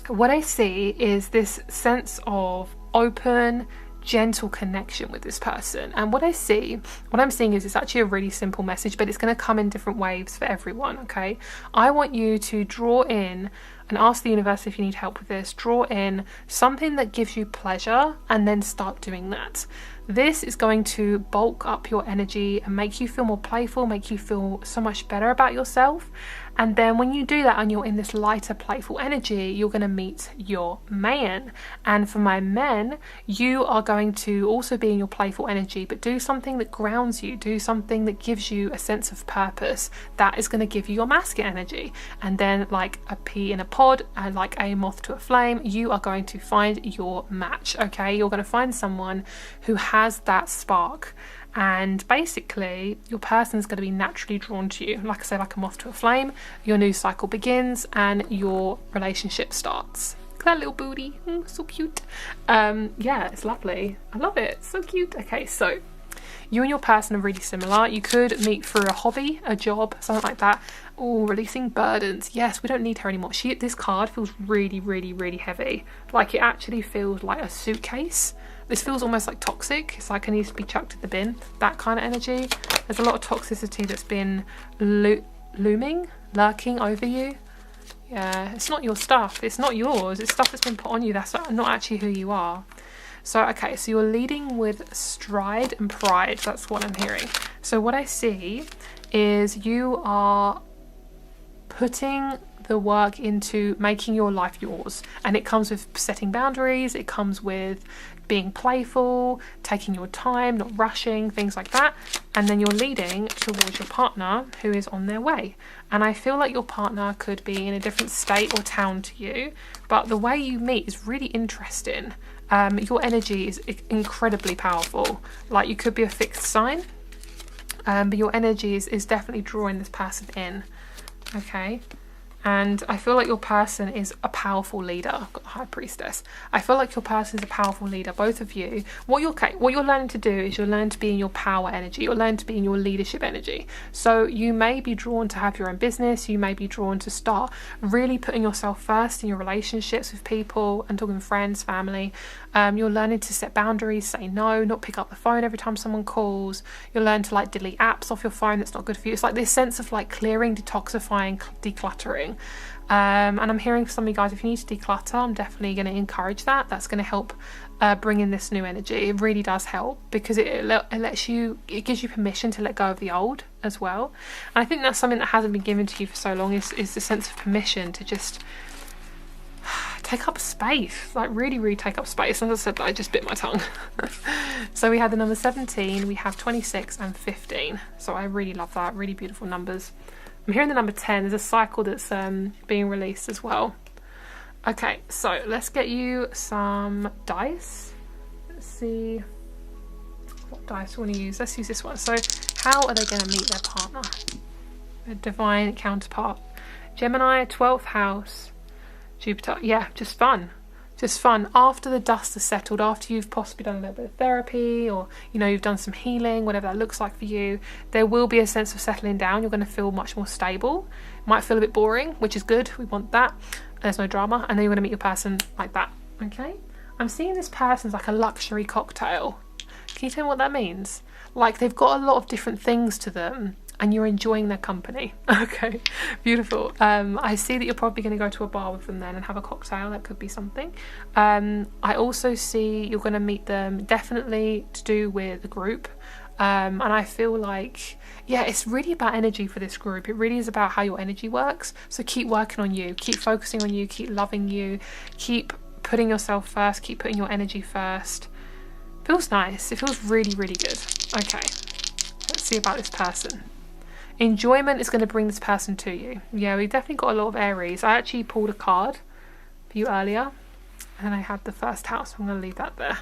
what I see is this sense of open, gentle connection with this person. And what I'm seeing is it's actually a really simple message, but it's going to come in different waves for everyone. Okay, I want you to draw in and ask the universe if you need help with this. Draw in something that gives you pleasure and then start doing that. This is going to bulk up your energy and make you feel more playful, make you feel so much better about yourself. And then when you do that and you're in this lighter, playful energy, you're going to meet your man. And for my men, you are going to also be in your playful energy, but do something that grounds you, do something that gives you a sense of purpose. That is going to give you your masculine energy. And then like a pea in a pod and like a moth to a flame, you are going to find your match. Okay, you're going to find someone who has that spark. And basically your person is going to be naturally drawn to you. Like I say, like a moth to a flame, your news cycle begins and your relationship starts. Look at that little booty, so cute. Yeah, it's lovely. I love it, it's so cute. Okay, so you and your person are really similar. You could meet through a hobby, a job, something like that. Oh, releasing burdens. Yes, we don't need her anymore. This card feels really, really, really heavy. Like it actually feels like a suitcase. This feels almost like toxic. It's like it needs to be chucked in the bin. That kind of energy. There's a lot of toxicity that's been lurking over you. Yeah, it's not your stuff. It's not yours. It's stuff that's been put on you. That's not actually who you are. So, okay, so you're leading with stride and pride. That's what I'm hearing. So what I see is you are putting the work into making your life yours. And it comes with setting boundaries. It comes with being playful, taking your time, not rushing, things like that. And then you're leading towards your partner who is on their way. And I feel like your partner could be in a different state or town to you, but the way you meet is really interesting. Your energy is incredibly powerful. Like you could be a fixed sign, but your energy is definitely drawing this person in. Okay, And I feel like your person is a powerful leader. I've got the High Priestess. I feel like your person is a powerful leader, both of you. What you're learning to do is you're learning to be in your power energy. You're learning to be in your leadership energy. So you may be drawn to have your own business. You may be drawn to start really putting yourself first in your relationships with people. I'm talking friends, family. You're learning to set boundaries, say no, not pick up the phone every time someone calls. You'll learn to like delete apps off your phone that's not good for you. It's like this sense of like clearing, detoxifying, decluttering. And I'm hearing from some of you guys, if you need to declutter, I'm definitely going to encourage that. That's going to help bring in this new energy. It really does help, because it gives you permission to let go of the old as well. And I think that's something that hasn't been given to you for so long, is the sense of permission to just take up space, like really take up space. As I said, I just bit my tongue. So we had the number 17, we have 26 and 15. So I really love that, really beautiful numbers. I'm hearing the number 10. There's a cycle that's being released as well. Okay, so let's get you some dice. Let's see what dice we want to use. Let's use this one. So how are they going to meet their partner? A divine counterpart. Gemini, 12th house, Jupiter. Yeah, just fun. Just fun. After the dust has settled, after you've possibly done a little bit of therapy, or you've done some healing, whatever that looks like for you, there will be a sense of settling down. You're going to feel much more stable. Might feel a bit boring, which is good. We want that. There's no drama. And then you're going to meet your person like that. Okay? I'm seeing this person's like a luxury cocktail. Can you tell me what that means? Like they've got a lot of different things to them, and you're enjoying their company. Okay, beautiful. I see that you're probably going to go to a bar with them then and have a cocktail. That could be something. I also see you're going to meet them definitely to do with the group. And I feel like, yeah, it's really about energy for this group. It really is about how your energy works. So keep working on you, keep focusing on you, keep loving you, keep putting yourself first, keep putting your energy first. Feels nice. It feels really good. Okay, let's see about this person. Enjoyment is going to bring this person to you. Yeah, we've definitely got a lot of Aries. I actually pulled a card for you earlier, and I had the first house. I'm going to leave that there.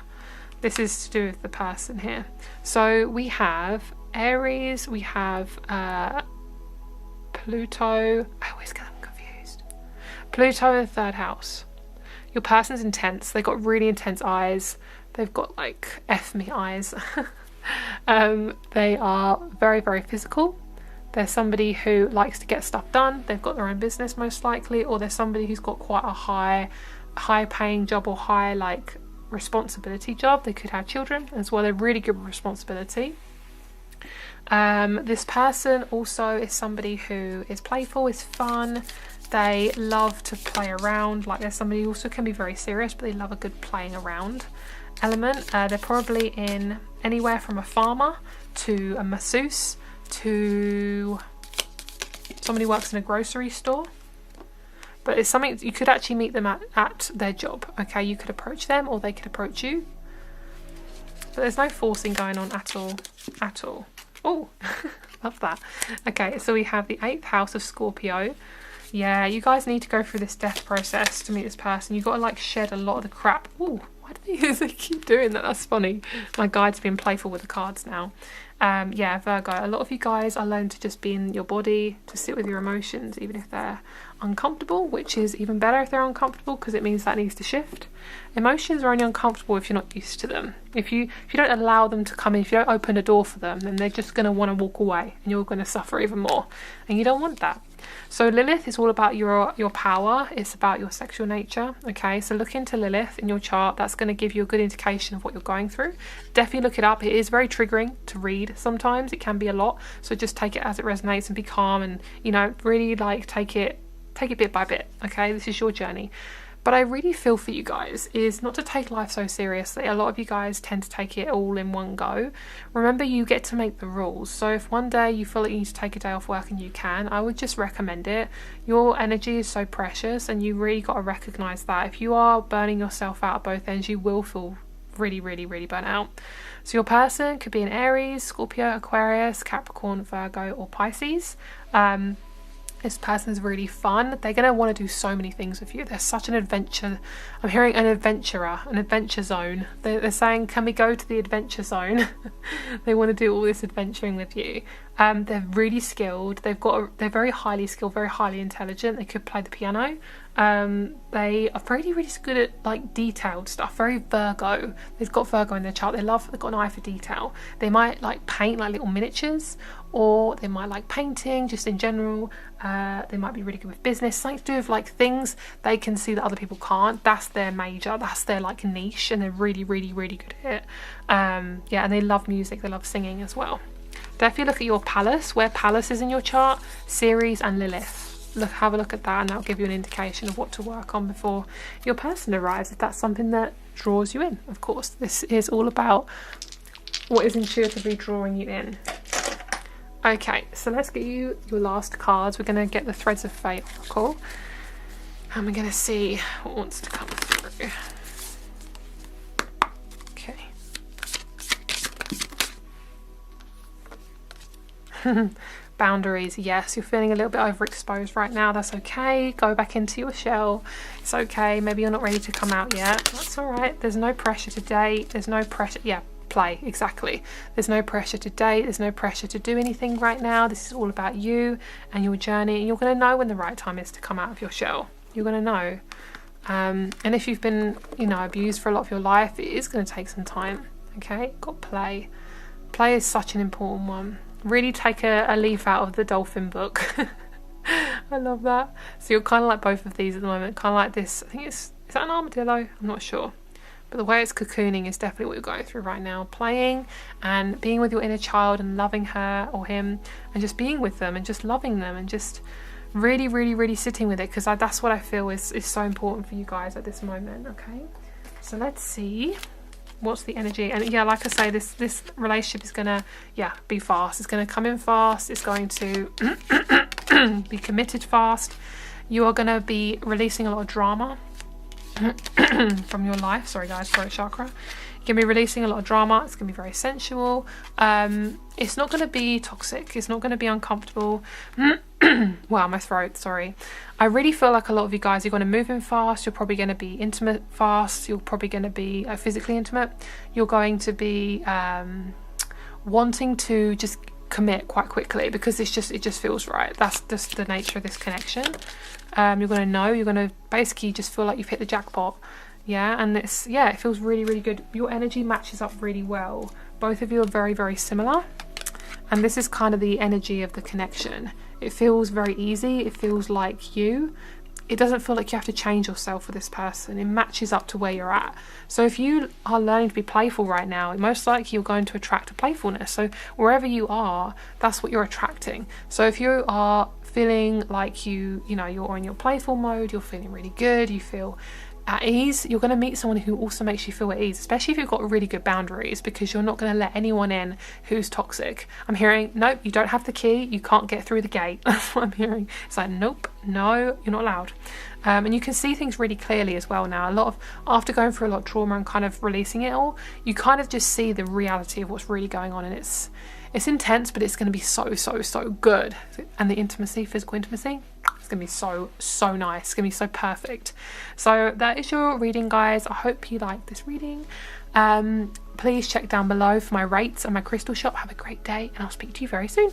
This is to do with the person here. So we have Aries, we have Pluto. I always get them confused. Pluto in the 3rd house. Your person's intense. They've got really intense eyes. They've got like F me eyes. They are very physical. They're somebody who likes to get stuff done. They've got their own business most likely, or they're somebody who's got quite a high paying job, or high like responsibility job. They could have children as well. They're really good with responsibility. This person also is somebody who is playful, is fun. They love to play around. Like they're somebody who also can be very serious, but they love a good playing around element. They're probably in anywhere from a farmer to a masseuse to somebody who works in a grocery store. But it's something you could actually meet them at their job. Okay, you could approach them, or they could approach you. But there's no forcing going on at all. Oh, love that. Okay, so we have the 8th house of Scorpio. Yeah, you guys need to go through this death process to meet this person. You've got to like shed a lot of the crap. Ooh, why do they keep doing that? That's funny. My guide's been playful with the cards now. Yeah, Virgo, a lot of you guys are learning to just be in your body, to sit with your emotions, even if they're uncomfortable, which is even better if they're uncomfortable, because it means that needs to shift. Emotions are only uncomfortable if you're not used to them. If you don't allow them to come in, if you don't open a door for them, then they're just going to want to walk away, and you're going to suffer even more, and you don't want that. So Lilith is all about your power. It's about your sexual nature. Okay, so look into Lilith in your chart. That's going to give you a good indication of what you're going through. Definitely look it up. It is very triggering to read sometimes. It can be a lot. So just take it as it resonates and be calm, and really like take it bit by bit. Okay, this is your journey. But I really feel for you guys is not to take life so seriously. A lot of you guys tend to take it all in one go. Remember, you get to make the rules. So if one day you feel like you need to take a day off work, and you can, I would just recommend it. Your energy is so precious, and you really got to recognize that. If you are burning yourself out at both ends, you will feel really burnt out. So your person could be an Aries, Scorpio, Aquarius, Capricorn, Virgo, or Pisces. This person's really fun. They're going to want to do so many things with you. They're such an adventure. I'm hearing an adventurer, an adventure zone. They're saying, can we go to the adventure zone? They want to do all this adventuring with you. They're really skilled. They're very highly skilled, very highly intelligent. They could play the piano. They are really, really good at like detailed stuff. Very Virgo. They've got Virgo in their chart. They've got an eye for detail. They might like paint like little miniatures, or they might like painting just in general. They might be really good with business, something to do with like things they can see that other people can't. That's their major, that's their like niche, and they're really, really, really good at it. Yeah, and they love music, they love singing as well. Then if you look at your Pallas, where Pallas is in your chart, Ceres and Lilith. Have a look at that, and that'll give you an indication of what to work on before your person arrives, if that's something that draws you in. Of course, this is all about what is intuitively drawing you in. Okay, so let's get you your last cards. We're going to get the Threads of Fate oracle, and we're going to see what wants to come through. Okay. Boundaries, yes, you're feeling a little bit overexposed right now. That's okay. Go back into your shell. It's okay. Maybe you're not ready to come out yet. That's all right. There's no pressure to date. There's no pressure. Yeah, play, exactly. There's no pressure to date. There's no pressure to do anything right now. This is all about you and your journey. And you're going to know when the right time is to come out of your shell. You're going to know. And if you've been, abused for a lot of your life, it is going to take some time. Okay, got play. Play is such an important one. Really take a leaf out of the dolphin book. I love that. So you're kind of like both of these at the moment. Kind of like this. I think is that an armadillo? I'm not sure. But the way it's cocooning is definitely what you're going through right now. Playing and being with your inner child and loving her or him, and just being with them and just loving them and just really, really, really sitting with it, because that's what I feel is so important for you guys at this moment. Okay, so let's see. What's the energy? And yeah, like I say, this relationship is gonna be fast. It's gonna come in fast. It's going to be committed fast. You are gonna be releasing a lot of drama from your life. Sorry guys, throat chakra. You're gonna be releasing a lot of drama. It's gonna be very sensual. It's not gonna be toxic. It's not gonna be uncomfortable. Wow, my throat, sorry. I really feel like a lot of you guys are going to move in fast. You're probably going to be intimate fast. You're probably going to be physically intimate. You're going to be wanting to just commit quite quickly, because it just feels right. That's just the nature of this connection. You're going to know. You're going to basically just feel like you've hit the jackpot. Yeah, and it feels really, really good. Your energy matches up really well. Both of you are very, very similar. And this is kind of the energy of the connection. It feels very easy. It feels like you. It doesn't feel like you have to change yourself for this person. It matches up to where you're at. So if you are learning to be playful right now, most likely you're going to attract a playfulness. So wherever you are, that's what you're attracting. So if you are feeling like you're in your playful mode, you're feeling really good, you feel at ease, you're going to meet someone who also makes you feel at ease, especially if you've got really good boundaries, because you're not going to let anyone in who's toxic. I'm hearing, nope, you don't have the key, you can't get through the gate. That's what I'm hearing. It's like, nope, no, you're not allowed. And you can see things really clearly as well now. After going through a lot of trauma and kind of releasing it all, you kind of just see the reality of what's really going on, and it's intense, but it's going to be so, so, so good. And the intimacy, physical intimacy, it's going to be so, so nice. It's going to be so perfect. So that is your reading, guys. I hope you like this reading. Please check down below for my rates and my crystal shop. Have a great day, and I'll speak to you very soon.